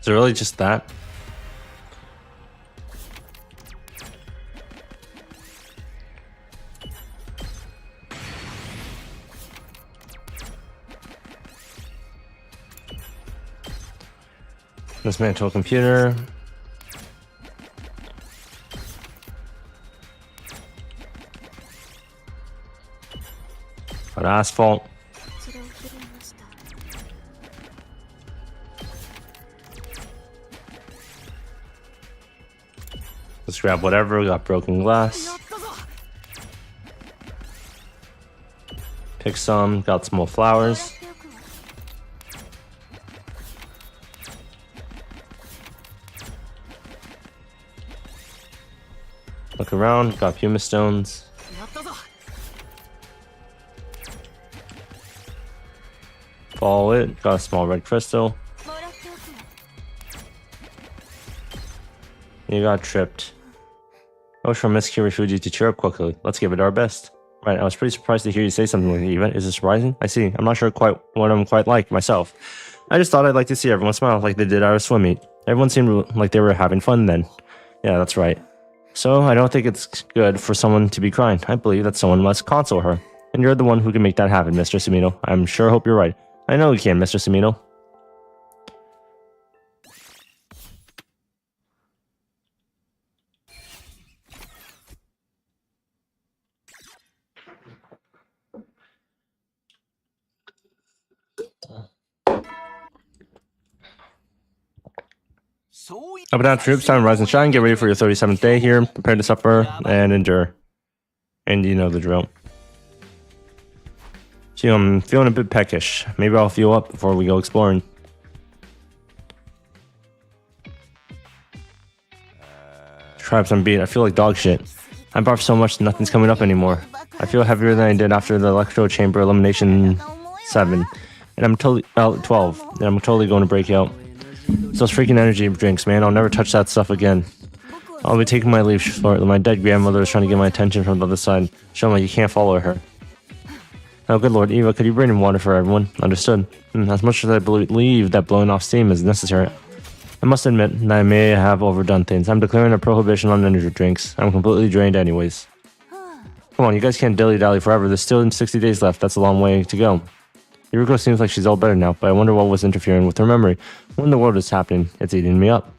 Is it really just that? Dismantle a computer. Got asphalt. Let's grab whatever. We got broken glass. Pick some. Got some more flowers. Look around. Got Puma stones. Follow it. Got a small red crystal. You got tripped. I wish for Miss Kirifuji to cheer up quickly. Let's give it our best. Right, I was pretty surprised to hear you say something like that, Eva. Is this surprising? I see. I'm not sure quite what I'm quite like myself. I just thought I'd like to see everyone smile like they did at our swim meet. Everyone seemed like they were having fun then. Yeah, that's right. So, I don't think it's good for someone to be crying. I believe that someone must console her. And you're the one who can make that happen, Mr. Sumino. I'm sure hope you're right. I know you can, Mr. Sumino. Up and down, troops, time to rise and shine. Get ready for your 37th day here. Prepare to suffer and endure. And you know the drill. See, I'm feeling a bit peckish. Maybe I'll fuel up before we go exploring. Tribes I'm beat. I feel like dog shit. I barfed so much nothing's coming up anymore. I feel heavier than I did after the electro chamber elimination 7. And I'm totally 12. And I'm totally going to break out. It's those freaking energy drinks, man. I'll never touch that stuff again. I'll be taking my leave shortly. My dead grandmother is trying to get my attention from the other side. Show me you can't follow her. Oh, good lord, Eva, could you bring in water for everyone? Understood. As much as I believe that blowing off steam is necessary, I must admit that I may have overdone things. I'm declaring a prohibition on energy drinks. I'm completely drained anyways. Come on, you guys can't dilly-dally forever. There's still 60 days left. That's a long way to go. Yuriko seems like she's all better now, but I wonder what was interfering with her memory. What in the world is happening? It's eating me up.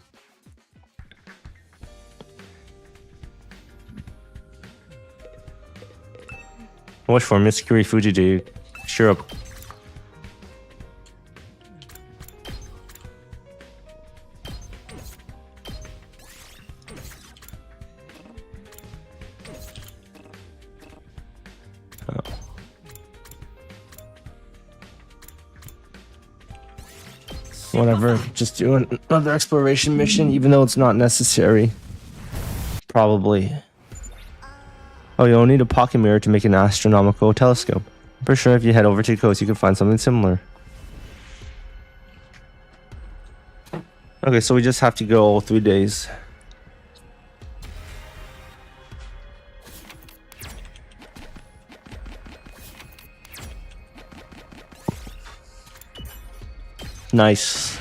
I wish for Miss Kirifuji to cheer up. Whatever, just do another exploration mission, even though it's not necessary. Probably. Oh, you'll need a pocket mirror to make an astronomical telescope. I'm pretty sure if you head over to the coast, you can find something similar. Okay, so we just have to go all 3 days. Nice.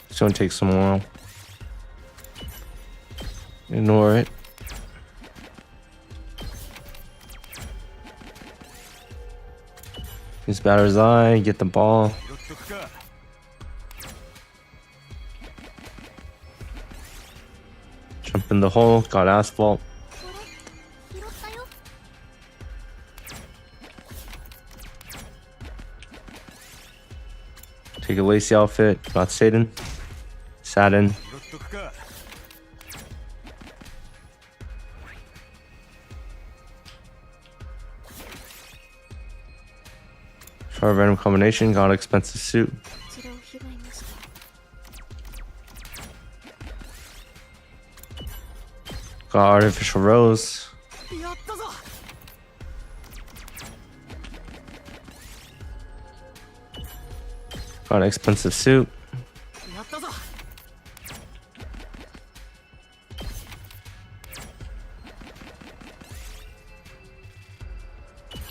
It's gonna take some while. Ignore it. Use batter's eye, get the ball. Jump in the hole, got asphalt. Take a lacy outfit, got Satan. Satin. For a random combination, got expensive suit. Got artificial rose. Got an expensive suit.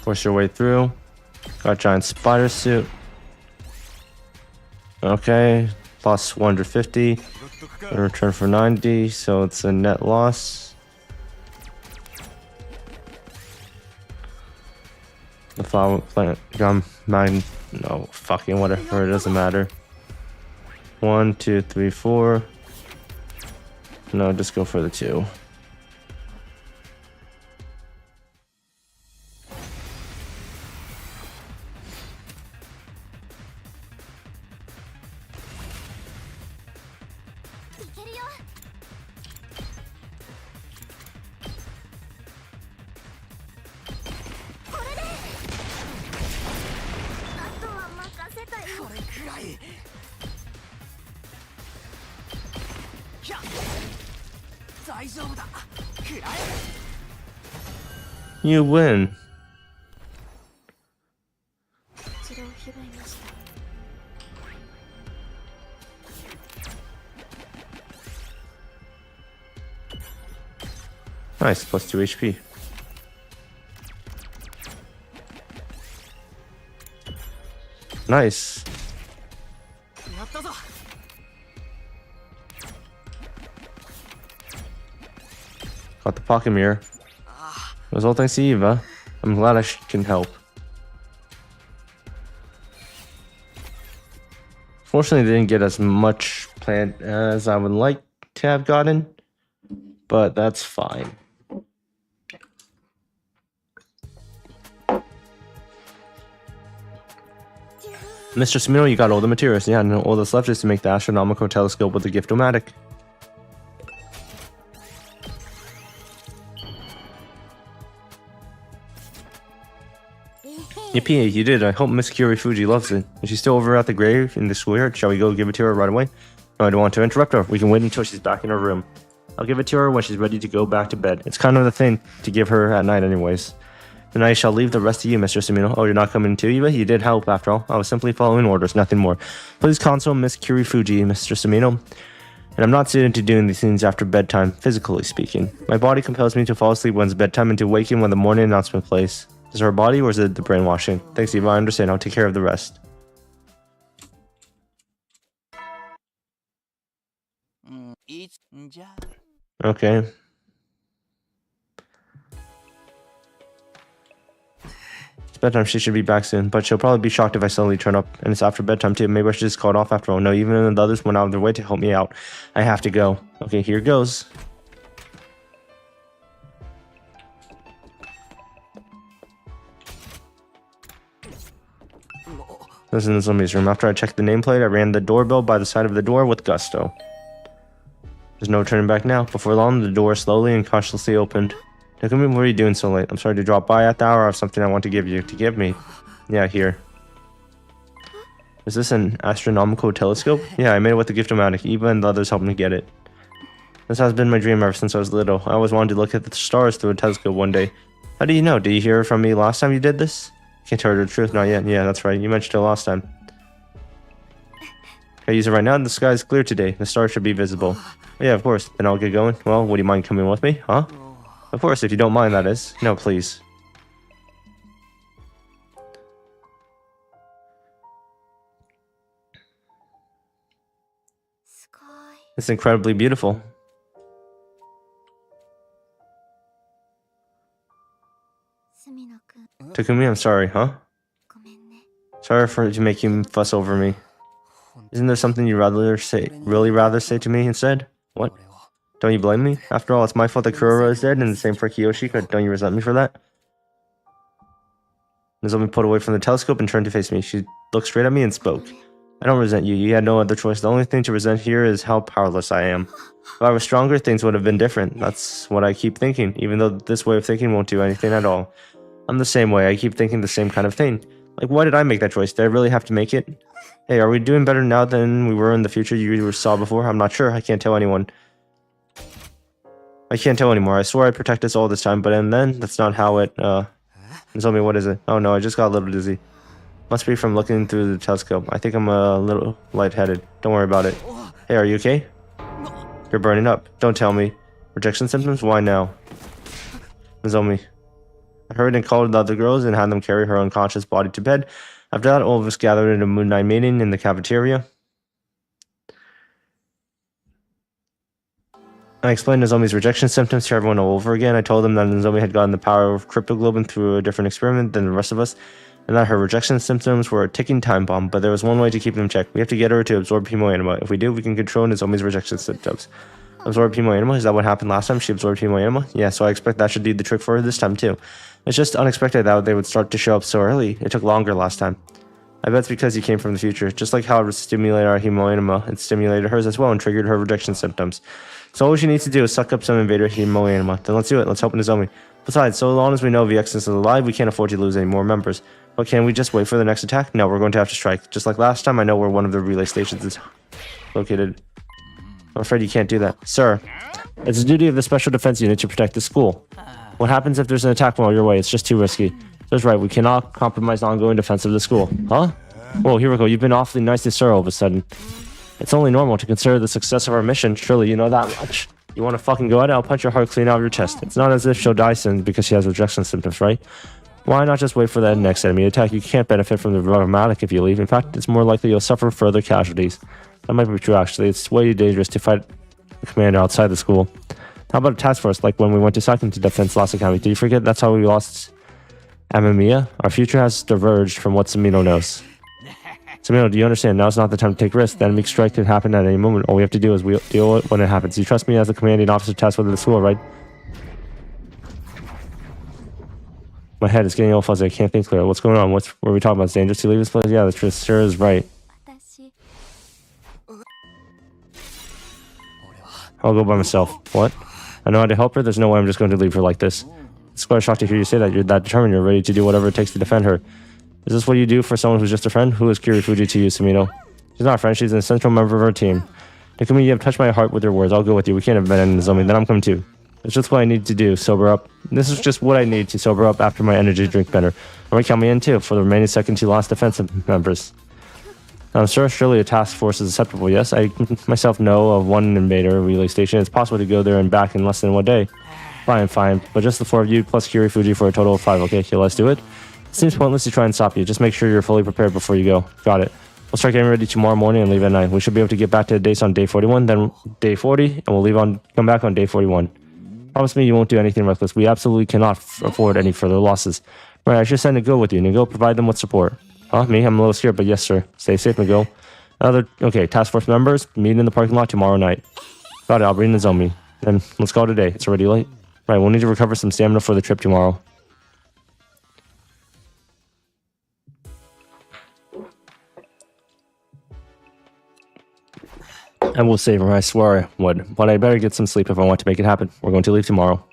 Force your way through. Got giant spider suit. Okay. Lost 150. In return for 90, so it's a net loss. The flower plant gum mine. No, fucking whatever, it doesn't matter. 1, 2, 3, 4. No, just go for the 2. You win. 一度拾いました Nice, plus 2 HP. Nice. やったぞ。 Got the pocket mirror. It was all thanks to Eva. I'm glad I can help. Fortunately, they didn't get as much plant as I would like to have gotten, but that's fine. Mr. Smino, you got all the materials. Yeah, and all that's left is to make the astronomical telescope with the Gift-O-Matic. Yippee, you did. I hope Miss Fuji loves it. Is she still over at the grave in the schoolyard? Shall we go give it to her right away? No, I don't want to interrupt her. We can wait until she's back in her room. I'll give it to her when she's ready to go back to bed. It's kind of the thing to give her at night anyways. Then I shall leave the rest to you, Mr. Sumino. Oh, you're not coming too, Eva? You did help, after all. I was simply following orders, nothing more. Please console Miss Fuji, Mr. Sumino. And I'm not suited to doing these things after bedtime, physically speaking. My body compels me to fall asleep when it's bedtime and to waken when the morning announcement plays. Is it her body or is it the brainwashing? Thanks, Eva. I understand. I'll take care of the rest. Okay. It's bedtime. She should be back soon, but she'll probably be shocked if I suddenly turn up. And it's after bedtime too. Maybe I should just call it off after all. No, even the others went out of their way to help me out. I have to go. Okay, here goes. This is Zombie's room. After I checked the nameplate, I ran the doorbell by the side of the door with gusto. There's no turning back now. Before long, the door slowly and cautiously opened. Takumi, what are you doing so late? I'm sorry to drop by at the hour. I have something I want to give you. To give me? Yeah, here. Is this an astronomical telescope? Yeah, I made it with the Gift-O-Matic. Eva and the others helped me get it. This has been my dream ever since I was little. I always wanted to look at the stars through a telescope one day. How do you know? Did you hear from me last time you did this? Can't tell her the truth, not yet. Yeah, that's right. You mentioned it last time. Can I use it right now? The sky is clear today. The stars should be visible. Yeah, of course. Then I'll get going. Well, would you mind coming with me? Huh? Of course, if you don't mind, that is. No, please. It's incredibly beautiful. Takumi, I'm sorry, huh? Sorry for to make you fuss over me. Isn't there something you'd really rather say to me instead? What? Don't you blame me? After all, it's my fault that Kurora is dead, and the same for Kiyoshika. Don't you resent me for that? Nozomi pulled away from the telescope and turned to face me. She looked straight at me and spoke. I don't resent you. You had no other choice. The only thing to resent here is how powerless I am. If I was stronger, things would have been different. That's what I keep thinking, even though this way of thinking won't do anything at all. I'm the same way. I keep thinking the same kind of thing. Like, why did I make that choice? Did I really have to make it? Hey, are we doing better now than we were in the future you saw before? I'm not sure. I can't tell anyone. I can't tell anymore. I swore I'd protect us all this time, but and then that's not how it, Tell me, what is it? Oh no, I just got a little dizzy. Must be from looking through the telescope. I think I'm a little lightheaded. Don't worry about it. Hey, are you okay? You're burning up. Don't tell me. Rejection symptoms? Why now? Nozomi. I hurried and called the other girls and had them carry her unconscious body to bed. After that, all of us gathered in a Moon Night meeting in the cafeteria. I explained Nozomi's rejection symptoms to everyone all over again. I told them that Nozomi had gotten the power of cryptoglobin through a different experiment than the rest of us, and that her rejection symptoms were a ticking time bomb, but there was one way to keep them checked. We have to get her to absorb Hemo Anima. If we do, we can control Nozomi's rejection symptoms. Absorb Hemo Anima? Is that what happened last time? She absorbed Hemo Anima? Yeah, so I expect that should do the trick for her this time too. It's just unexpected that they would start to show up so early. It took longer last time. I bet it's because he came from the future. Just like how it stimulated our Hemo Anima, it stimulated hers as well and triggered her rejection symptoms. So all she needs to do is suck up some invader Hemo Anima. Then let's do it. Let's help Nozomi. Besides, so long as we know VX is alive, we can't afford to lose any more members. But can we just wait for the next attack? No, we're going to have to strike. Just like last time, I know where one of the relay stations is located. I'm afraid you can't do that. Sir, it's the duty of the Special Defense Unit to protect the school. What happens if there's an attack while you're away? It's just too risky. That's right, we cannot compromise the ongoing defense of the school. Huh? Whoa, here we go. You've been awfully nice to Sir all of a sudden. It's only normal to consider the success of our mission. Surely you know that much. You want to fucking go at it? I'll punch your heart clean out of your chest. It's not as if she'll die soon because she has rejection symptoms, right? Why not just wait for the next enemy attack? You can't benefit from the dramatic if you leave. In fact, it's more likely you'll suffer further casualties. That might be true, actually. It's way dangerous to fight the commander outside the school. How about a task force, like when we went to Sakin to Defense Last Academy? Do you forget that's how we lost Amamiya? Our future has diverged from what Samino knows. Samino, do you understand? Now's not the time to take risks. The enemy strike can happen at any moment. All we have to do is deal with it when it happens. You trust me as the commanding officer tasked with the school, right? My head is getting all fuzzy. I can't think clearly. What's going on? What are we talking about? It's dangerous to leave this place? Yeah, the truth sure is right. I'll go by myself. What? I know how to help her. There's no way I'm just going to leave her like this. It's quite a shock to hear you say that. You're that determined. You're ready to do whatever it takes to defend her. Is this what you do for someone who's just a friend? Who is Kirifuji to you, Samino? She's not a friend. She's an essential member of our team. Takumi, you have touched my heart with your words. I'll go with you. We can't have been in Nozomi. Then I'm coming too. It's just what I need to do. Sober up. This is just what I need to sober up after my energy drink better. I'm going to count me in too for the remaining second to last defensive members. I'm sure surely a task force is acceptable, yes? I myself know of one invader relay station. It's possible to go there and back in less than 1 day. Fine. But just the 4 of you plus Kirifuji for a total of 5. Okay, let's do it. It seems pointless to try and stop you. Just make sure you're fully prepared before you go. Got it. We'll start getting ready tomorrow morning and leave at 9. We should be able to get back to the dates on day 41, then day 40, and we'll come back on day 41. Promise me you won't do anything reckless. We absolutely cannot afford any further losses. Right, I should send Nago with you. Nago, provide them with support. Huh? Me? I'm a little scared, but yes, sir. Stay safe, Nago. Okay, task force members, meet in the parking lot tomorrow night. Got it, I'll bring Nozomi. Then let's call it a day. It's already late. Right, we'll need to recover some stamina for the trip tomorrow. And we'll save her, I swear I would. But I better get some sleep if I want to make it happen. We're going to leave tomorrow.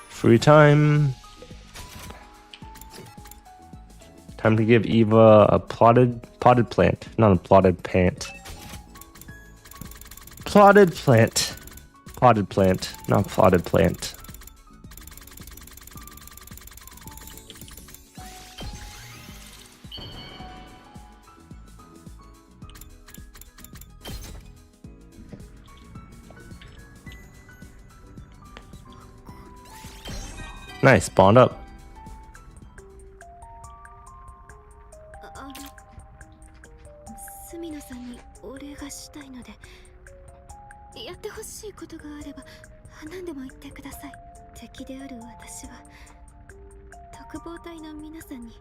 Free time. Time to give Eva a potted plant. Not a plotted pant. Plotted plant. Potted plant. Not plotted plant. Nice, bond up. 隅野さんにお礼がしたいので、やってほしいことがあれば何でも言ってください。敵である私は特防隊の皆さんに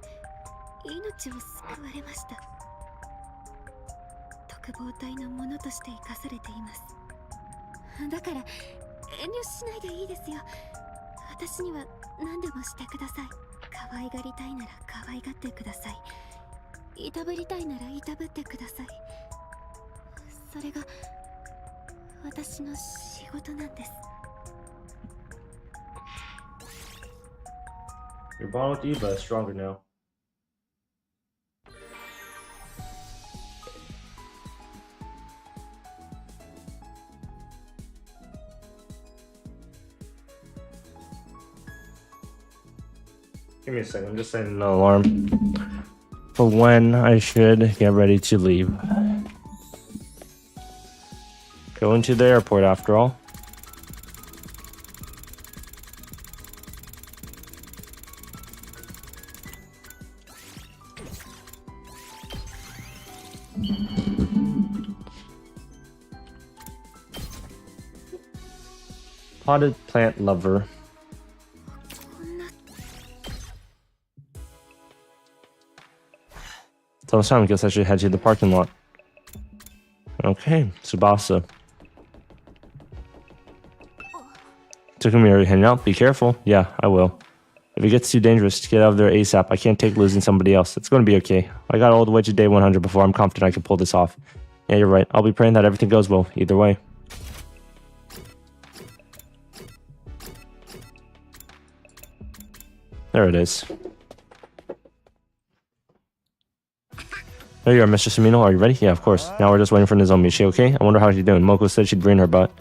命を救われました。特防隊のものとして生かされています。だから遠慮しないでいいですよ。私には何でもしてください。可愛がりたいなら可愛がってください。いたぶりたいならいたぶってください。それが私の仕事なんです。 Your bond with Eva is stronger now. Give me a second, I'm just setting an alarm for when I should get ready to leave. Going to the airport after all. Potted plant lover. It's almost time. I guess I should head to the parking lot. Okay, Tsubasa. Takumi, are you heading out? Be careful. Yeah, I will. If it gets too dangerous, get out of there ASAP. I can't take losing somebody else. It's going to be okay. I got all the way to day 100 before. I'm confident I can pull this off. Yeah, you're right. I'll be praying that everything goes well, either way. There it is. There you are, Mr. Sumino. Are you ready? Yeah, of course. Now we're just waiting for Nozomi. Is she okay? I wonder how she's doing. Moko said she'd bring her butt.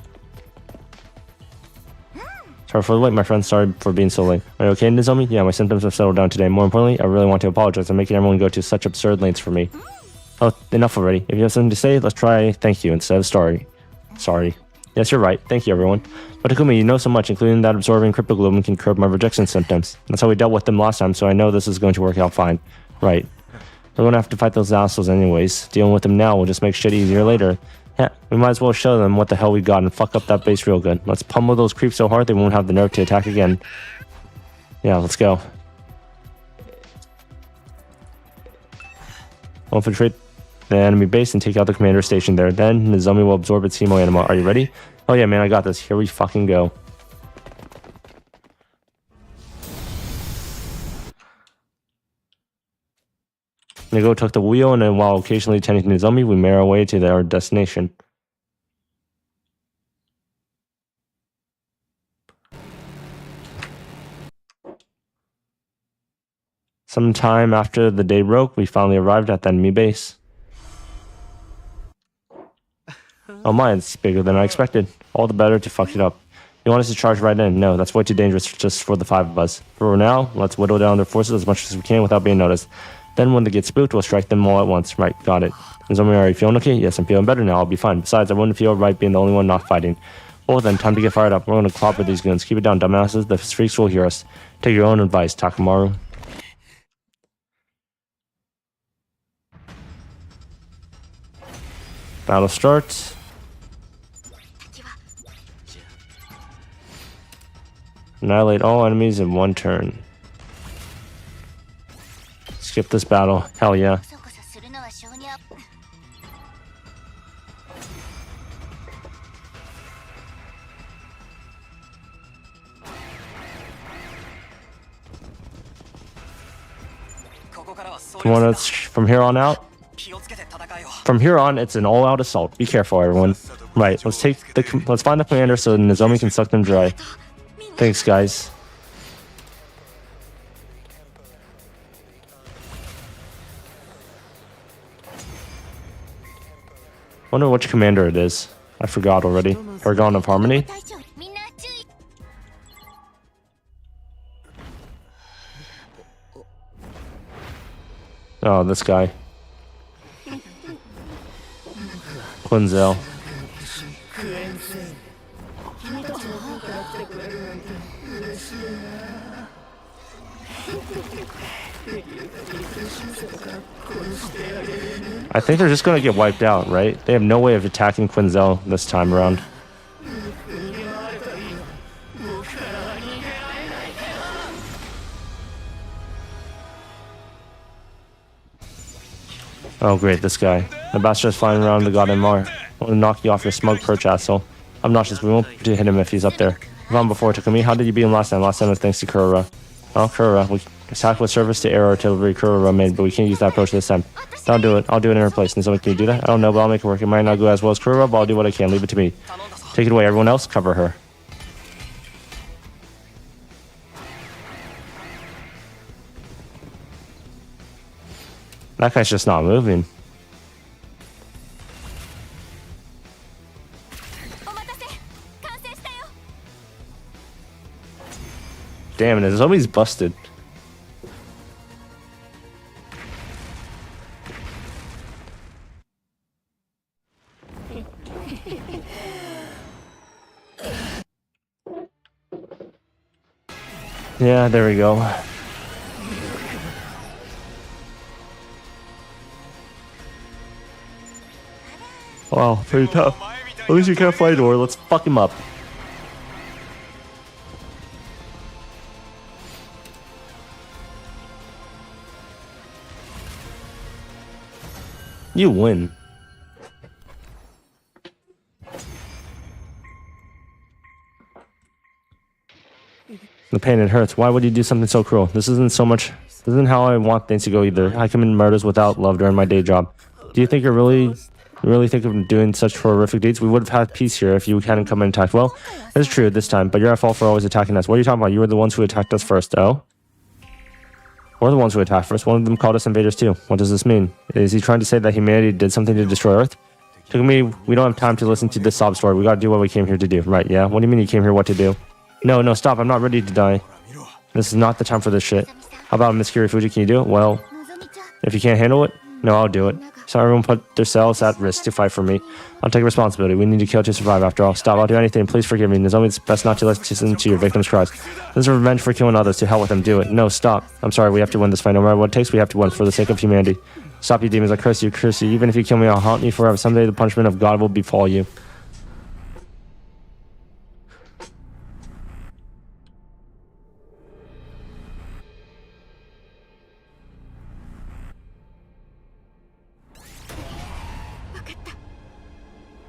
Sorry for the wait, my friend. Sorry for being so late. Are you okay, Nozomi? Yeah, my symptoms have settled down today. More importantly, I really want to apologize for making everyone go to such absurd lengths for me. Oh, enough already. If you have something to say, let's try thank you instead of sorry. Sorry. Yes, you're right. Thank you, everyone. But Takumi, you know so much, including that absorbing cryptoglobin can curb my rejection symptoms. That's how we dealt with them last time, so I know this is going to work out fine. Right. We're going to have to fight those assholes anyways. Dealing with them now will just make shit easier later. Yeah, we might as well show them what the hell we got and fuck up that base real good. Let's pummel those creeps so hard they won't have the nerve to attack again. Yeah, let's go. We'll infiltrate the enemy base and take out the commander station there. Then Nozomi will absorb its hemo anima. Are you ready? Oh yeah, man, I got this. Here we fucking go. Nigo took the wheel, and then while occasionally tending to Nozomi, we made our way to our destination. Sometime after the day broke, we finally arrived at the enemy base. Oh my, it's bigger than I expected. All the better to fuck it up. You want us to charge right in? No, that's way too dangerous just for the 5 of us. For now, let's whittle down their forces as much as we can without being noticed. Then when they get spooked, we'll strike them all at once. Right, got it. Nozomi, are you feeling okay? Yes, I'm feeling better now. I'll be fine. Besides, I wouldn't feel right being the only one not fighting. Well then, time to get fired up. We're gonna clobber these goons. Keep it down, dumbasses. The freaks will hear us. Take your own advice, Takamaru. Battle starts. Annihilate all enemies in one turn. Skip this battle. Hell yeah. Come on, it's from here on out. From here on, it's an all-out assault. Be careful, everyone. Right, let's find the commander so Nozomi can suck them dry. Thanks, guys. Wonder which commander it is. I forgot already. Paragon of Harmony? Oh, this guy. Quinzel. I think they're just gonna get wiped out, right? They have no way of attacking Quinzel this time around. Oh great, this guy. The bastard's flying around the goddamn Mar. I want to knock you off your smug perch, asshole. I'm nauseous, we won't hit him if he's up there. Gone before, Takumi. How did you beat him last time? Last time was thanks to Kurora. Oh, Kurora. We attacked with service to air artillery Kurora made, but we can't use that approach this time. Don't do it. I'll do it in her place. And so can you do that? I don't know, but I'll make it work. It might not go as well as Kurora, but I'll do what I can. Leave it to me. Take it away. Everyone else, cover her. That guy's just not moving. Damn it, Nozomi's busted. Yeah, there we go. Wow, pretty tough. At least you can't fly door. Let's fuck him up. You win. The pain, it hurts. Why would you do something so cruel? This isn't how I want things to go either. I commit murders without love during my day job. Do you think you really think of doing such horrific deeds? We would have had peace here if you hadn't come and attacked. Well, it's true this time, but you're at fault for always attacking us. What are you talking about? You were the ones who attacked us first. Oh? We're the ones who attacked first. One of them called us invaders too. What does this mean? Is he trying to say that humanity did something to destroy Earth? We don't have time to listen to this sob story. We gotta do what we came here to do. Right, yeah? What do you mean you came here what to do? No, stop. I'm not ready to die. This is not the time for this shit. How about Miss Kirifuji? Can you do it? Well, if you can't handle it, no, I'll do it. So everyone put themselves at risk to fight for me. I'll take responsibility. We need to kill to survive after all. Stop, I'll do anything. Please forgive me. Nozomi, it's best not to listen to your victims' cries. This is revenge for killing others. To hell with them. Do it. No, stop. I'm sorry. We have to win this fight. No matter what it takes, we have to win for the sake of humanity. Stop, you demons. I curse you. Curse you. Even if you kill me, I'll haunt you forever. Someday the punishment of God will befall you.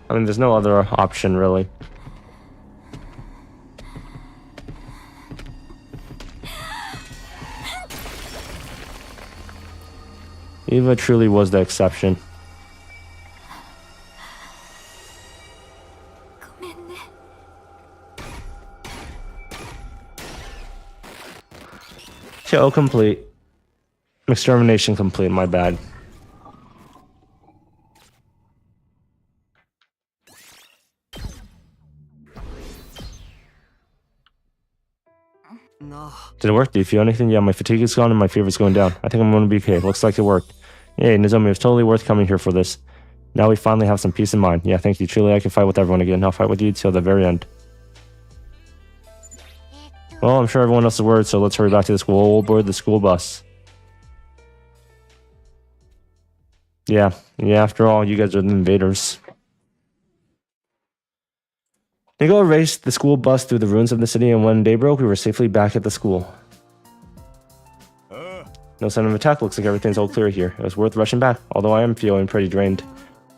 I mean, there's no other option, really. Eva truly was the exception. Kill complete. Extermination complete, my bad. Did it work? Do you feel anything? Yeah, my fatigue is gone and my fever is going down. I think I'm going to be okay. Looks like it worked. Hey, Nozomi, it was totally worth coming here for this. Now we finally have some peace in mind. Yeah, thank you. Truly, I can fight with everyone again. I'll fight with you till the very end. Well, I'm sure everyone else is worried, so let's hurry back to the school. We'll board the school bus. Yeah, after all, you guys are the invaders. Nigo raced the school bus through the ruins of the city, and when day broke, we were safely back at the school. No sign of attack. Looks like everything's all clear here. It was worth rushing back, although I am feeling pretty drained.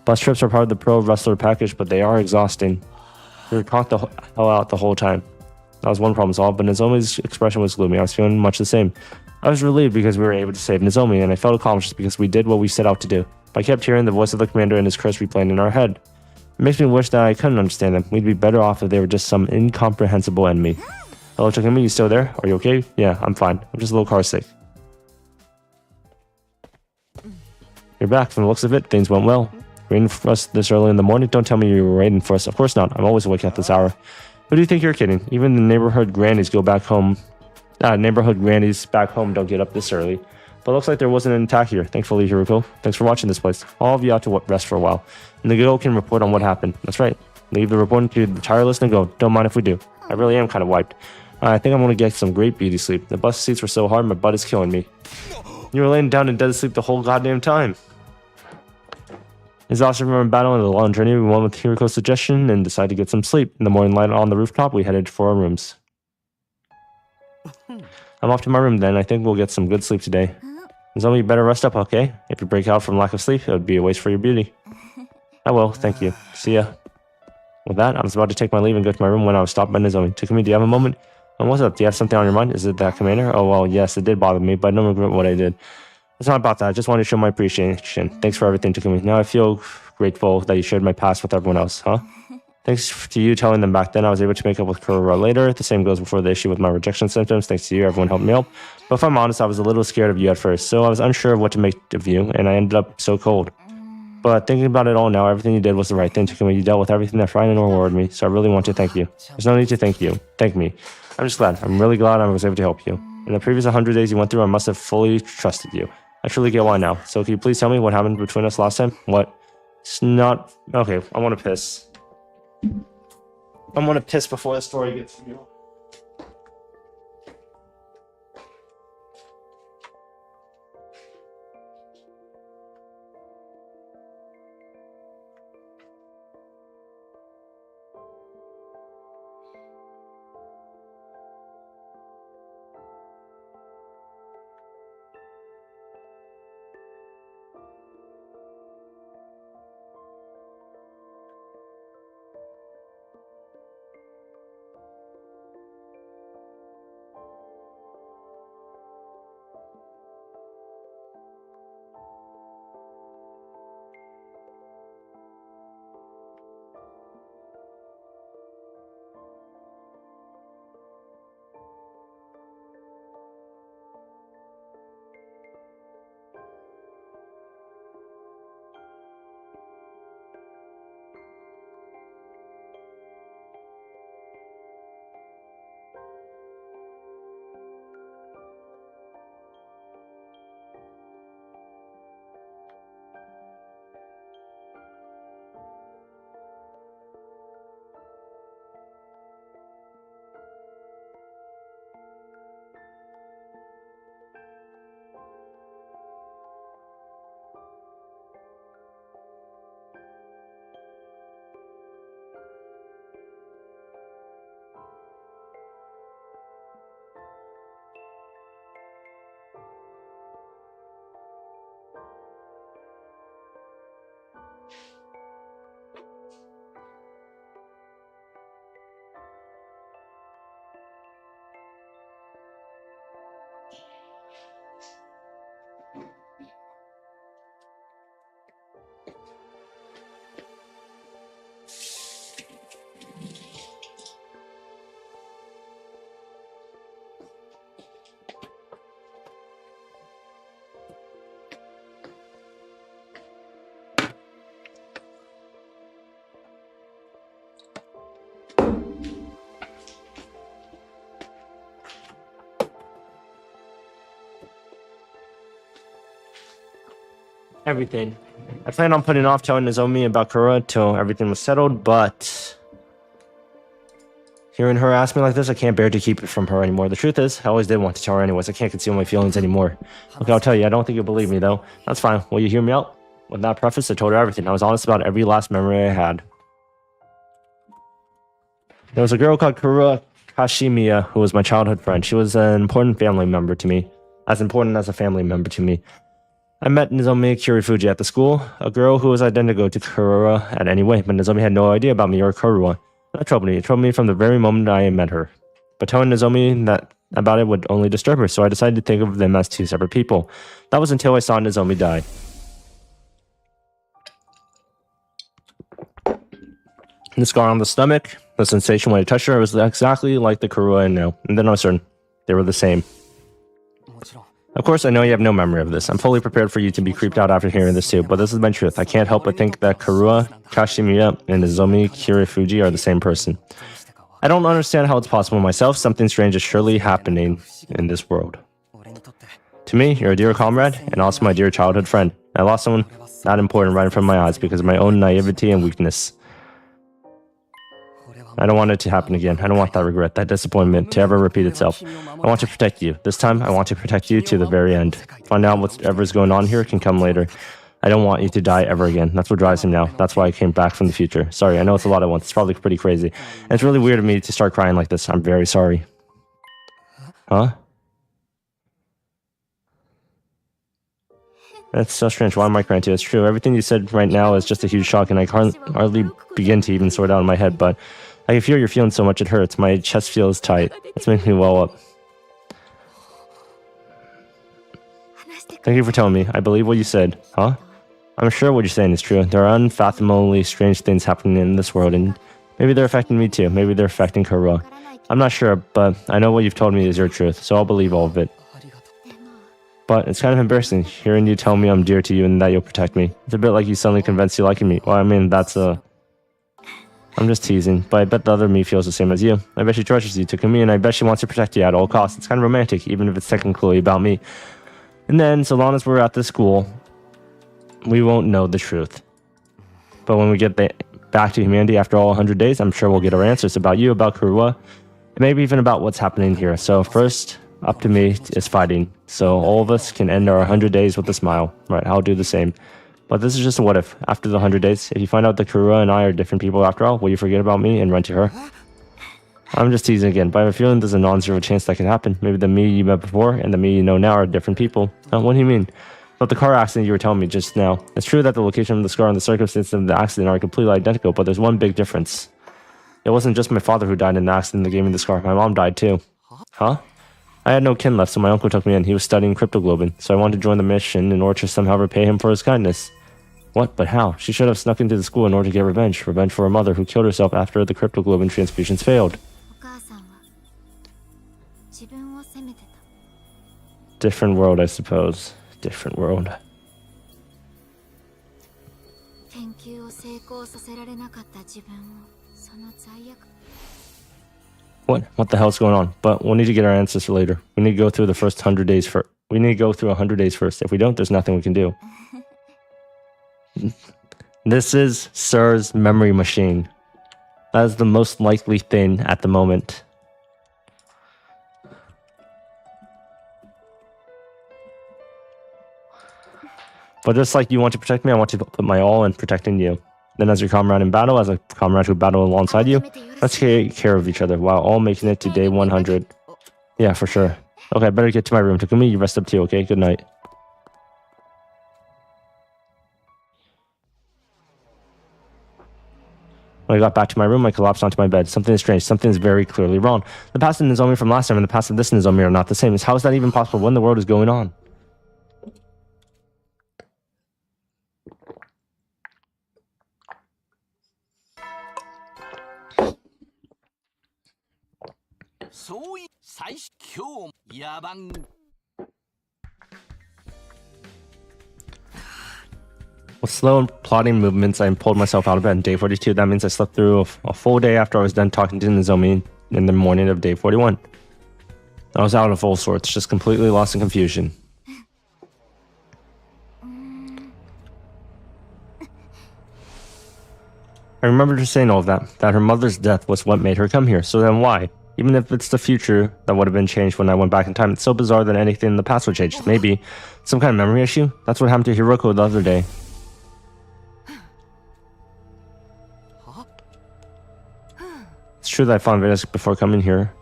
Bus trips are part of the pro wrestler package, but they are exhausting. We were caught the hell out the whole time. That was one problem solved, but Nozomi's expression was gloomy. I was feeling much the same. I was relieved because we were able to save Nozomi, and I felt accomplished because we did what we set out to do. I kept hearing the voice of the commander and his curse replaying in our head. It makes me wish that I couldn't understand them. We'd be better off if they were just some incomprehensible enemy. Hello, Takumi, you still there? Are you okay? Yeah, I'm fine. I'm just a little car sick. You're back. From the looks of it, things went well. Waiting for us this early in the morning? Don't tell me you were waiting for us. Of course not. I'm always awake at this hour. Who do you think you're kidding? Even the neighborhood grannies back home don't get up this early. But it looks like there wasn't an attack here. Thankfully, Hiruko. Thanks for watching this place. All of you out to rest for a while. And Nago can report on what happened. That's right. Leave the reporting to the tireless Nago. Don't mind if we do. I really am kind of wiped. I think I'm going to get some great beauty sleep. The bus seats were so hard, my butt is killing me. You were laying down in dead sleep the whole goddamn time. Exhausted from our battle and the long journey, we went with Hiruko's suggestion and decided to get some sleep. In the morning light on the rooftop, we headed for our rooms. I'm off to my room then. I think we'll get some good sleep today. Nozomi, you better rest up, okay? If you break out from lack of sleep, it would be a waste for your beauty. I will, thank you. See ya. With that, I was about to take my leave and go to my room when I was stopped by Nozomi. Takumi, do you have a moment? What's up? Do you have something on your mind? Is it that commander? Oh, well, yes, it did bother me, but I don't regret what I did. It's not about that. I just wanted to show my appreciation. Thanks for everything, Takumi. Now I feel grateful that you shared my past with everyone else, huh? Thanks to you telling them back then, I was able to make up with Kurora later. The same goes before the issue with my rejection symptoms. Thanks to you, everyone helped me out. But if I'm honest, I was a little scared of you at first, so I was unsure of what to make of you, and I ended up so cold. But thinking about it all now, everything you did was the right thing, Takumi. You dealt with everything that frightened and rewarded me, so I really want to thank you. There's no need to thank you. Thank me. I'm just glad. I'm really glad I was able to help you. In the previous 100 days you went through, I must have fully trusted you. I truly get why now. So can you please tell me what happened between us last time? What? It's not... Okay, I want to piss. I'm gonna piss before the story gets real. everything. I planned on putting off telling Nozomi about Kurua till everything was settled, but hearing her ask me like this, I can't bear to keep it from her anymore. The truth is, I always did want to tell her anyways. I can't conceal my feelings anymore. Okay, I'll tell you, I don't think you'll believe me though. That's fine. Will you hear me out? With that preface, I told her everything. I was honest about every last memory I had. There was a girl called Kurua Kashimiya who was my childhood friend. She was an important family member to me. As important as a family member to me. I met Nozomi Kirifuji at the school, a girl who was identical to Kurua at any way, but Nozomi had no idea about me or Kurua. That troubled me. It troubled me from the very moment I met her. But telling Nozomi that about it would only disturb her, so I decided to think of them as two separate people. That was until I saw Nozomi die. The scar on the stomach, the sensation when I touched her, was exactly like the Kurua I know, and then I was certain they were the same. Of course, I know you have no memory of this. I'm fully prepared for you to be creeped out after hearing this too, but this is my truth. I can't help but think that Kurua Kashimiya and Nozomi Kirifuji are the same person. I don't understand how it's possible myself. Something strange is surely happening in this world. To me, you're a dear comrade, and also my dear childhood friend. I lost someone that important right in front of my eyes because of my own naivety and weakness. I don't want it to happen again. I don't want that regret, that disappointment to ever repeat itself. I want to protect you. This time, I want to protect you to the very end. Find out whatever's going on here can come later. I don't want you to die ever again. That's what drives him now. That's why I came back from the future. Sorry, I know it's a lot at once. It's probably pretty crazy. And it's really weird of me to start crying like this. I'm very sorry. Huh? That's so strange. Why am I crying too? It's true. Everything you said right now is just a huge shock, and I can't hardly begin to even sort out in my head, but I can feel you're feeling so much it hurts. My chest feels tight. It's making me well up. Thank you for telling me. I believe what you said. Huh? I'm sure what you're saying is true. There are unfathomably strange things happening in this world, and maybe they're affecting me too. Maybe they're affecting Kurua. I'm not sure, but I know what you've told me is your truth, so I'll believe all of it. But it's kind of embarrassing hearing you tell me I'm dear to you and that you'll protect me. It's a bit like you suddenly convinced you liking me. Well, I mean, I'm just teasing, but I bet the other me feels the same as you. I bet she treasures you, Takumi, and I bet she wants to protect you at all costs. It's kind of romantic, even if it's technically about me. And then, so long as we're at this school, we won't know the truth. But when we get back to humanity after all 100 days, I'm sure we'll get our answers about you, about Kurua, and maybe even about what's happening here. So first, up to me is fighting. So all of us can end our 100 days with a smile. Right, I'll do the same. But this is just a what if. After the 100 days, if you find out that Kurua and I are different people after all, will you forget about me and run to her? I'm just teasing again, but I have a feeling there's a non-zero chance that could happen. Maybe the me you met before and the me you know now are different people. What do you mean? But the car accident you were telling me just now. It's true that the location of the scar and the circumstances of the accident are completely identical, but there's one big difference. It wasn't just my father who died in the accident that gave me the scar. My mom died too. Huh? I had no kin left, so my uncle took me in. He was studying cryptoglobin, so I wanted to join the mission in order to somehow repay him for his kindness. What? But how? She should have snuck into the school in order to get revenge. Revenge for her mother, who killed herself after the cryptoglobin transfusions failed. Different world, I suppose. Different world. What the hell's going on? But we'll need to get our answers for later. We need to go through the first 100 days first. We need to go through 100 days first. If we don't, there's nothing we can do. This is Sir's memory machine. That is the most likely thing at the moment. But just like you want to protect me, I want to put my all in protecting you. Then as your comrade in battle, as a comrade who battle alongside you, let's take care of each other while all making it to day 100. Yeah, for sure. Okay, I better get to my room. Takumi, you rest up too, okay? Good night. When I got back to my room, I collapsed onto my bed. Something is strange. Something is very clearly wrong. The past of Nozomi from last time and the past of this Nozomi are not the same. How is that even possible? What in the world is going on? With slow and plodding movements, I pulled myself out of bed. Day 42, that means I slept through a full day after I was done talking to Nozomi in the morning of day 41. I was out of all sorts, just completely lost in confusion. I remembered her saying all of that her mother's death was what made her come here. So then why? Even if it's the future that would have been changed when I went back in time, it's so bizarre that anything in the past would change. Maybe some kind of memory issue? That's what happened to Hiroko the other day. It's true that I found Venus before coming here.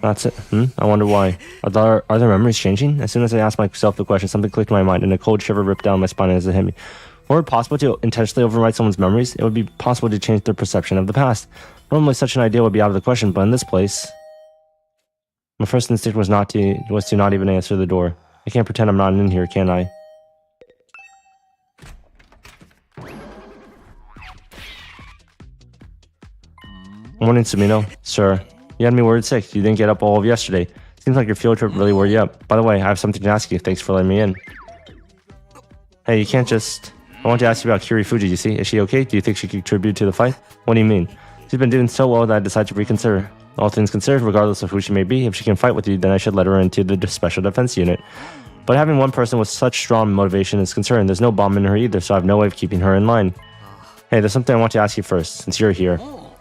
That's it. I wonder why. Are there memories changing? As soon as I asked myself the question, something clicked in my mind, and a cold shiver ripped down my spine as it hit me. Were it possible to intentionally overwrite someone's memories? It would be possible to change their perception of the past. Normally, such an idea would be out of the question, but in this place, my first instinct was to not even answer the door. I can't pretend I'm not in here, can I? Morning, Sumino. Sir, you had me worried sick. You didn't get up all of yesterday. Seems like your field trip really wore you up. By the way, I have something to ask you. Thanks for letting me in. Hey, you can't just... I want to ask you about Kiri Fuji, you see? Is she okay? Do you think she could contribute to the fight? What do you mean? She's been doing so well that I decided to reconsider. All things considered, regardless of who she may be, if she can fight with you, then I should let her into the Special Defense Unit. But having one person with such strong motivation is concerned. There's no bomb in her either, so I have no way of keeping her in line. Hey, there's something I want to ask you first, since you're here.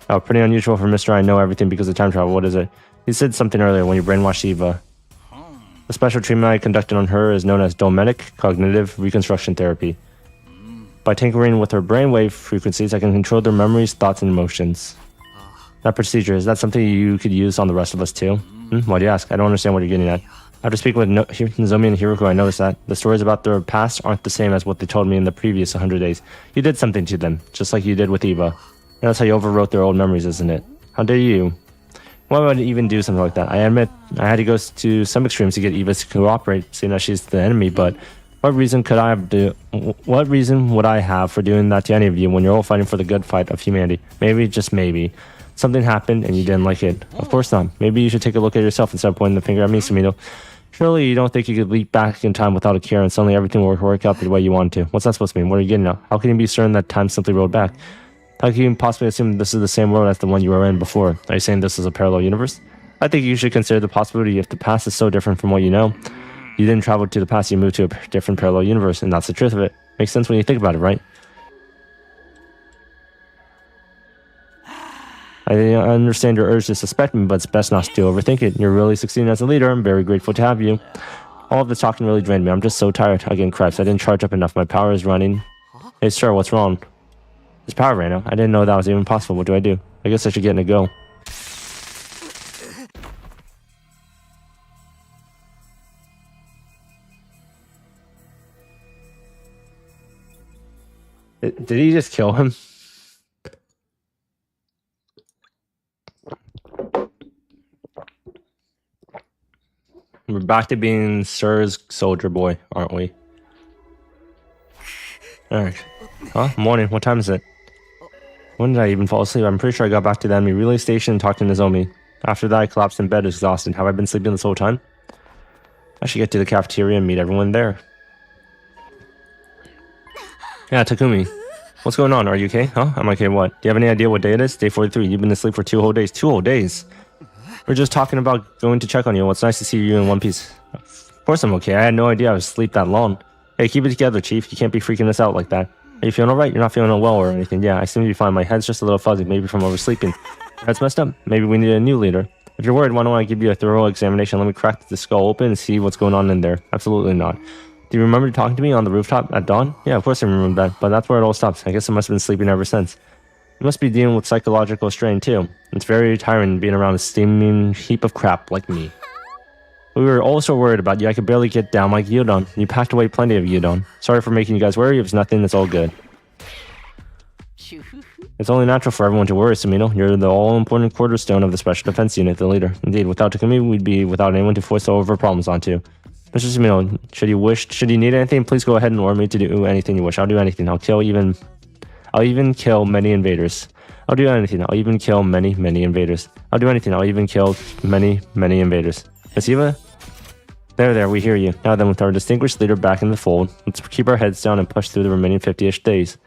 Oh, pretty unusual for Mr. I know everything because of time travel. What is it? You said something earlier when you brainwashed Eva. The special treatment I conducted on her is known as Domenic Cognitive Reconstruction Therapy. By tinkering with her brainwave frequencies, I can control their memories, thoughts, and emotions. That procedure, is that something you could use on the rest of us too? Why do you ask? I don't understand what you're getting at. After speaking with Nozomi and Hiroko, I noticed that the stories about their past aren't the same as what they told me in the previous 100 days. You did something to them, just like you did with Eva. And that's how you overwrote their old memories, isn't it? How dare you? Why would I even do something like that? I admit, I had to go to some extremes to get Eva to cooperate, seeing that she's the enemy, but what reason would I have for doing that to any of you when you're all fighting for the good fight of humanity? Maybe, just maybe, something happened and you didn't like it. Of course not. Maybe you should take a look at yourself instead of pointing the finger at me, Sumino. Surely you don't think you could leap back in time without a care and suddenly everything will work out the way you want to. What's that supposed to mean? What are you getting at? How can you be certain that time simply rolled back? How can you possibly assume this is the same world as the one you were in before? Are you saying this is a parallel universe? I think you should consider the possibility if the past is so different from what you know. You didn't travel to the past, you moved to a different parallel universe, and that's the truth of it. Makes sense when you think about it, right? I understand your urge to suspect me, but it's best not to overthink it. You're really succeeding as a leader. I'm very grateful to have you. All of this talking really drained me. I'm just so tired. Again, cripes, I didn't charge up enough. My power is running. Hey, sir, what's wrong? His power ran out. I didn't know that was even possible. What do I do? I guess I should get in a go. Did he just kill him? We're back to being Sir's soldier boy, aren't we? Alright. Huh? Morning. What time is it? When did I even fall asleep? I'm pretty sure I got back to the enemy relay station and talked to Nozomi. After that, I collapsed in bed exhausted. Have I been sleeping this whole time? I should get to the cafeteria and meet everyone there. Yeah, Takumi. What's going on? Are you okay? Huh? I'm okay, what? Do you have any idea what day it is? Day 43. You've been asleep for 2 whole days. 2 whole days? We're just talking about going to check on you. Well, it's nice to see you in one piece. Of course I'm okay. I had no idea I was asleep that long. Hey, keep it together, Chief. You can't be freaking us out like that. Are you feeling alright? You're not feeling unwell or anything. Yeah, I seem to be fine. My head's just a little fuzzy, maybe from oversleeping. Your head's messed up. Maybe we need a new leader. If you're worried, why don't I give you a thorough examination? Let me crack the skull open and see what's going on in there. Absolutely not. Do you remember talking to me on the rooftop at dawn? Yeah, of course I remember that, but that's where it all stops. I guess I must have been sleeping ever since. You must be dealing with psychological strain too. It's very tiring being around a steaming heap of crap like me. We were also worried about you. I could barely get down like Gyudon. You packed away plenty of Gyudon. Sorry for making you guys worry. It was nothing. It's all good. It's only natural for everyone to worry, Sumino. You're the all-important cornerstone of the Special Defense Unit, the leader. Indeed, without Takumi, we'd be without anyone to force over problems onto. Mr. Sumino, should you need anything, please go ahead and order me to do anything you wish. I'll do anything. I'll even kill many invaders. I'll do anything. I'll even kill many invaders. I'll do anything. I'll even kill many invaders. Miss Eva? There, we hear you. Now then, with our distinguished leader back in the fold, let's keep our heads down and push through the remaining 50-ish days.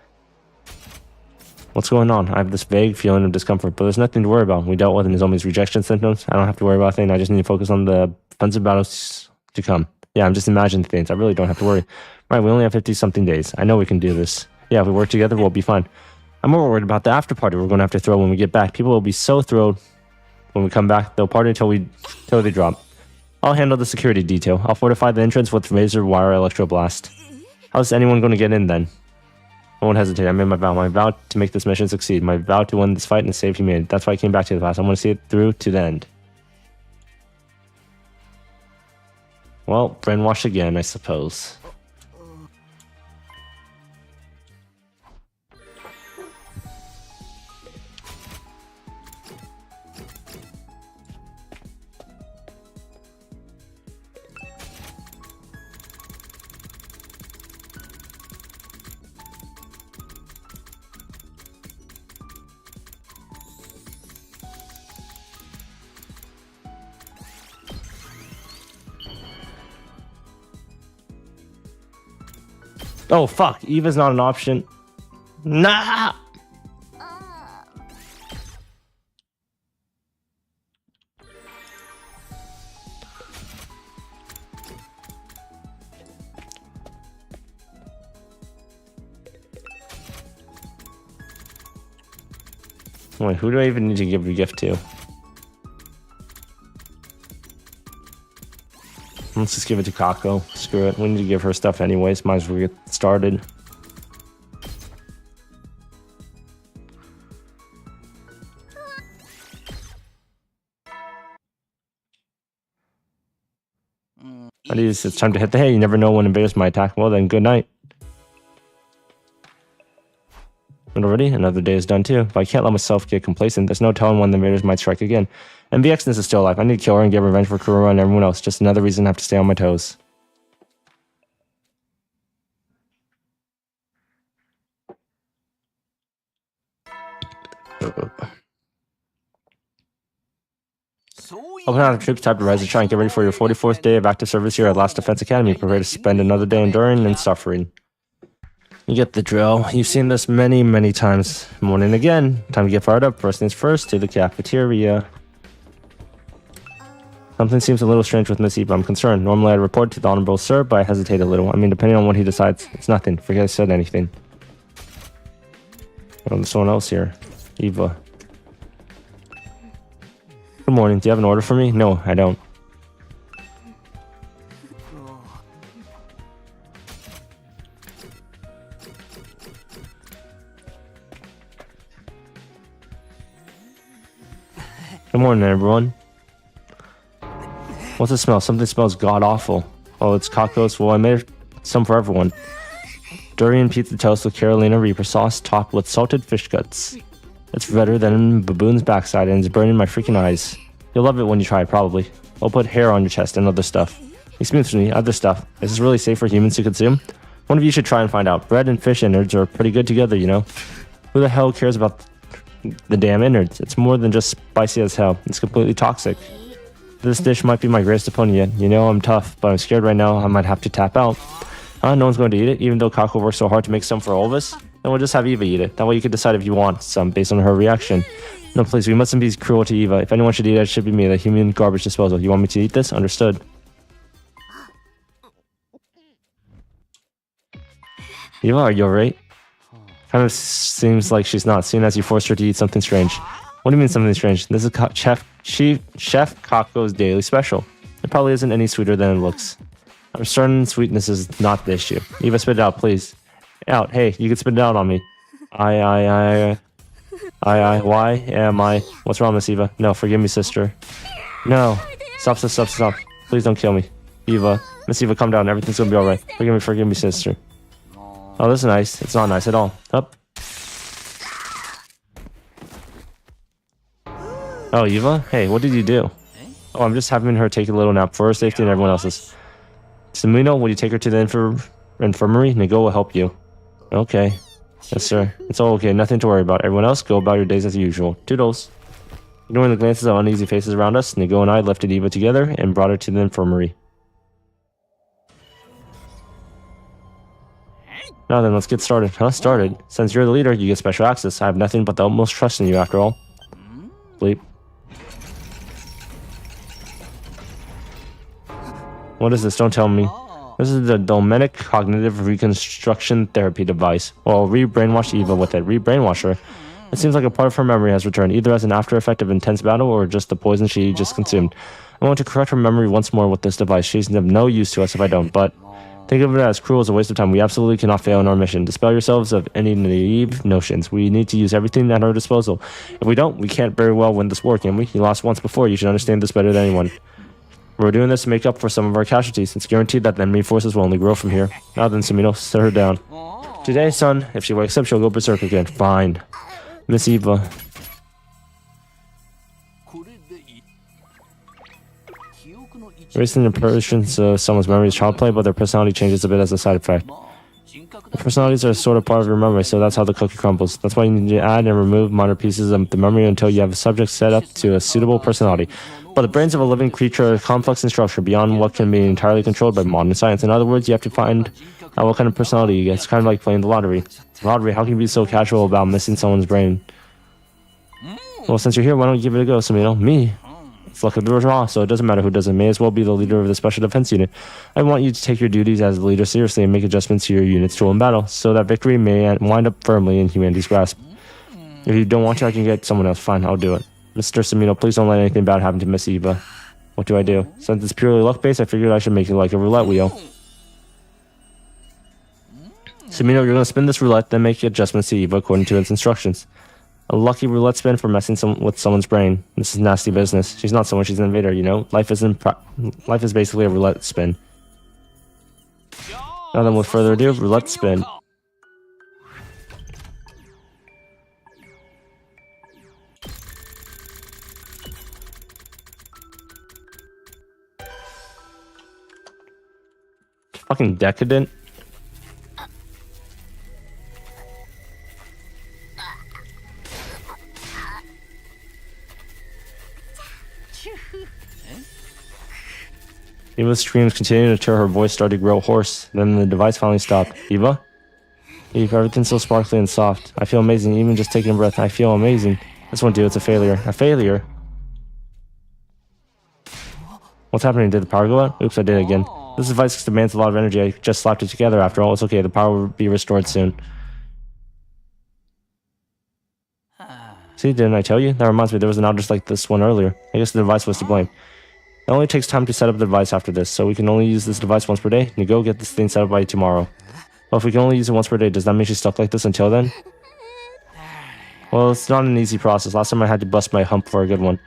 What's going on? I have this vague feeling of discomfort, but there's nothing to worry about. We dealt with Nozomi's rejection symptoms. I don't have to worry about things. I just need to focus on the offensive battles to come. Yeah, I'm just imagining things. I really don't have to worry. Right, we only have 50-something days. I know we can do this. Yeah, if we work together, we'll be fine. I'm more worried about the after party we're going to have to throw when we get back. People will be so thrilled when we come back. They'll party until they drop. I'll handle the security detail. I'll fortify the entrance with razor wire electroblast. How's anyone going to get in then? I won't hesitate. I made my vow. My vow to make this mission succeed. My vow to win this fight and save humanity. That's why I came back to the past. I want to see it through to the end. Well, brainwash again, I suppose. Oh, fuck. Eva's not an option. Nah! Wait, who do I even need to give a gift to? Let's just give it to Kako. Screw it. We need to give her stuff anyways. Might as well get started. It's time to hit the hay. You never know when invaders might attack. Well then, good night. And already, another day is done too. But I can't let myself get complacent. There's no telling when the invaders might strike again. MBXness is still alive. I need to kill her and get revenge for Kuruma and everyone else. Just another reason I have to stay on my toes. Open out of troops, time to rise and try and get ready for your 44th day of active service here at Last Defense Academy. Prepare to spend another day enduring and suffering. You get the drill. You've seen this many, many times. Morning again. Time to get fired up. First things first, to the cafeteria. Something seems a little strange with Miss Eva. I'm concerned. Normally I'd report to the Honorable Sir, but I hesitate a little. I mean, depending on what he decides, it's nothing. Forget I said anything. Oh, there's someone else here. Eva. Good morning. Do you have an order for me? No, I don't. Good morning, everyone. What's the smell? Something smells god-awful. Oh, it's Kako's. Well, I made some for everyone. Durian pizza toast with Carolina Reaper sauce topped with salted fish guts. It's redder than baboon's backside and it's burning my freaking eyes. You'll love it when you try it, probably. I'll put hair on your chest and other stuff. Excuse me, other stuff. Is this really safe for humans to consume? One of you should try and find out. Bread and fish innards are pretty good together, you know? Who the hell cares about the damn innards? It's more than just spicy as hell. It's completely toxic. This dish might be my greatest opponent yet. You know I'm tough, but I'm scared right now I might have to tap out. No one's going to eat it, even though Kako worked so hard to make some for all of us. Then we'll just have Eva eat it. That way you can decide if you want some based on her reaction. No, please, we mustn't be cruel to Eva. If anyone should eat it, it should be me, the human garbage disposal. You want me to eat this? Understood. Eva, are you alright? Kind of seems like she's not, seeing as you forced her to eat something strange. What do you mean something strange? This is Chef Kako's daily special. It probably isn't any sweeter than it looks. I'm certain sweetness is not the issue. Eva, spit it out, please. Out. Hey, you can spit it out on me. Why am I? What's wrong, Miss Eva? No, forgive me, sister. No. Stop. Please don't kill me. Eva. Miss Eva, calm down. Everything's gonna be alright. Forgive me, sister. Oh, this is nice. It's not nice at all. Up. Oh, Eva? Hey, what did you do? Oh, I'm just having her take a little nap for her safety and everyone else's. Samino, will you take her to the infirmary? Nigo will help you. Okay. Yes, sir. It's all okay. Nothing to worry about. Everyone else, go about your days as usual. Toodles. Ignoring the glances of uneasy faces around us, Nigo and I lifted Eva together and brought her to the infirmary. Now then, let's get started. Started? Since you're the leader, you get special access. I have nothing but the utmost trust in you, after all. Bleep. What is this? Don't tell me. This is the Domenic Cognitive Reconstruction Therapy device. Well, re-brainwash Eva with it. Re-brainwash her. It seems like a part of her memory has returned, either as an after effect of intense battle or just the poison she just consumed. I want to correct her memory once more with this device. She's of no use to us if I don't, but think of it as cruel as a waste of time. We absolutely cannot fail in our mission. Dispel yourselves of any naive notions. We need to use everything at our disposal. If we don't, we can't very well win this war, can we? You lost once before. You should understand this better than anyone. We're doing this to make up for some of our casualties. It's guaranteed that the enemy forces will only grow from here. Now then, Sumino, set her down. Today, son, if she wakes up, she'll go berserk again. Fine. Miss Eva. Erasing the impressions of someone's memory is child play, but their personality changes a bit as a side effect. The personalities are sort of part of your memory, so that's how the cookie crumbles. That's why you need to add and remove minor pieces of the memory until you have a subject set up to a suitable personality. But the brains of a living creature are complex in structure beyond what can be entirely controlled by modern science. In other words, you have to find out what kind of personality you get. It's kind of like playing the lottery. Lottery, how can you be so casual about missing someone's brain? Well, since you're here, why don't you give it a go, Sumino? Me? It's luck of the draw, so it doesn't matter who does it. May as well be the leader of the Special Defense Unit. I want you to take your duties as the leader seriously and make adjustments to your unit's tool in battle, so that victory may wind up firmly in humanity's grasp. If you don't want to, I can get someone else. Fine, I'll do it. Mr. Sumino, please don't let anything bad happen to Miss Eva. What do I do? Since it's purely luck-based, I figured I should make it like a roulette wheel. Sumino, you're going to spin this roulette, then make adjustments to Eva according to its instructions. A lucky roulette spin for messing with someone's brain. This is nasty business. She's not someone, she's an invader, you know? Life is basically a roulette spin. Now then, with further ado, roulette spin. Fucking decadent. Eva's screams continued until her voice started to grow hoarse. Then the device finally stopped. Eva? Eva, everything's so sparkly and soft. I feel amazing, even just taking a breath. I feel amazing. This won't do, it's a failure. A failure? What's happening? Did the power go out? Oops, I did it again. This device demands a lot of energy. I just slapped it together after all. It's okay, the power will be restored soon. See, didn't I tell you? That reminds me, there was an outage like this one earlier. I guess the device was to blame. It only takes time to set up the device after this, so we can only use this device once per day. You go get this thing set up by tomorrow. Well, if we can only use it once per day, does that mean she's stuck like this until then? Well, it's not an easy process. Last time I had to bust my hump for a good one.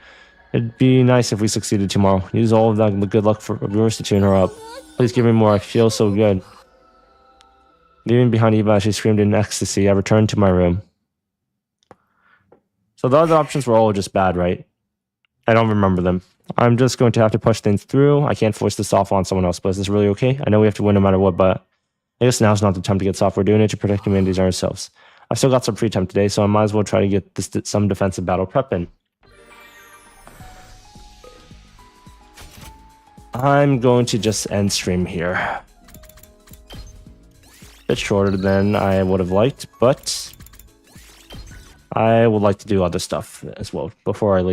It'd be nice if we succeeded tomorrow. Use all of that good luck of yours to tune her up. Please give me more. I feel so good. Leaving behind Eva as she screamed in ecstasy, I returned to my room. So the other options were all just bad, right? I don't remember them. I'm just going to have to push things through. I can't force this off on someone else, but is this really okay? I know we have to win no matter what, but I guess now's not the time to get soft. We're doing it to protect humanities ourselves. I've still got some free time today, so I might as well try to get some defensive battle prep in. I'm going to just end stream here. A bit shorter than I would have liked, but I would like to do other stuff as well before I leave.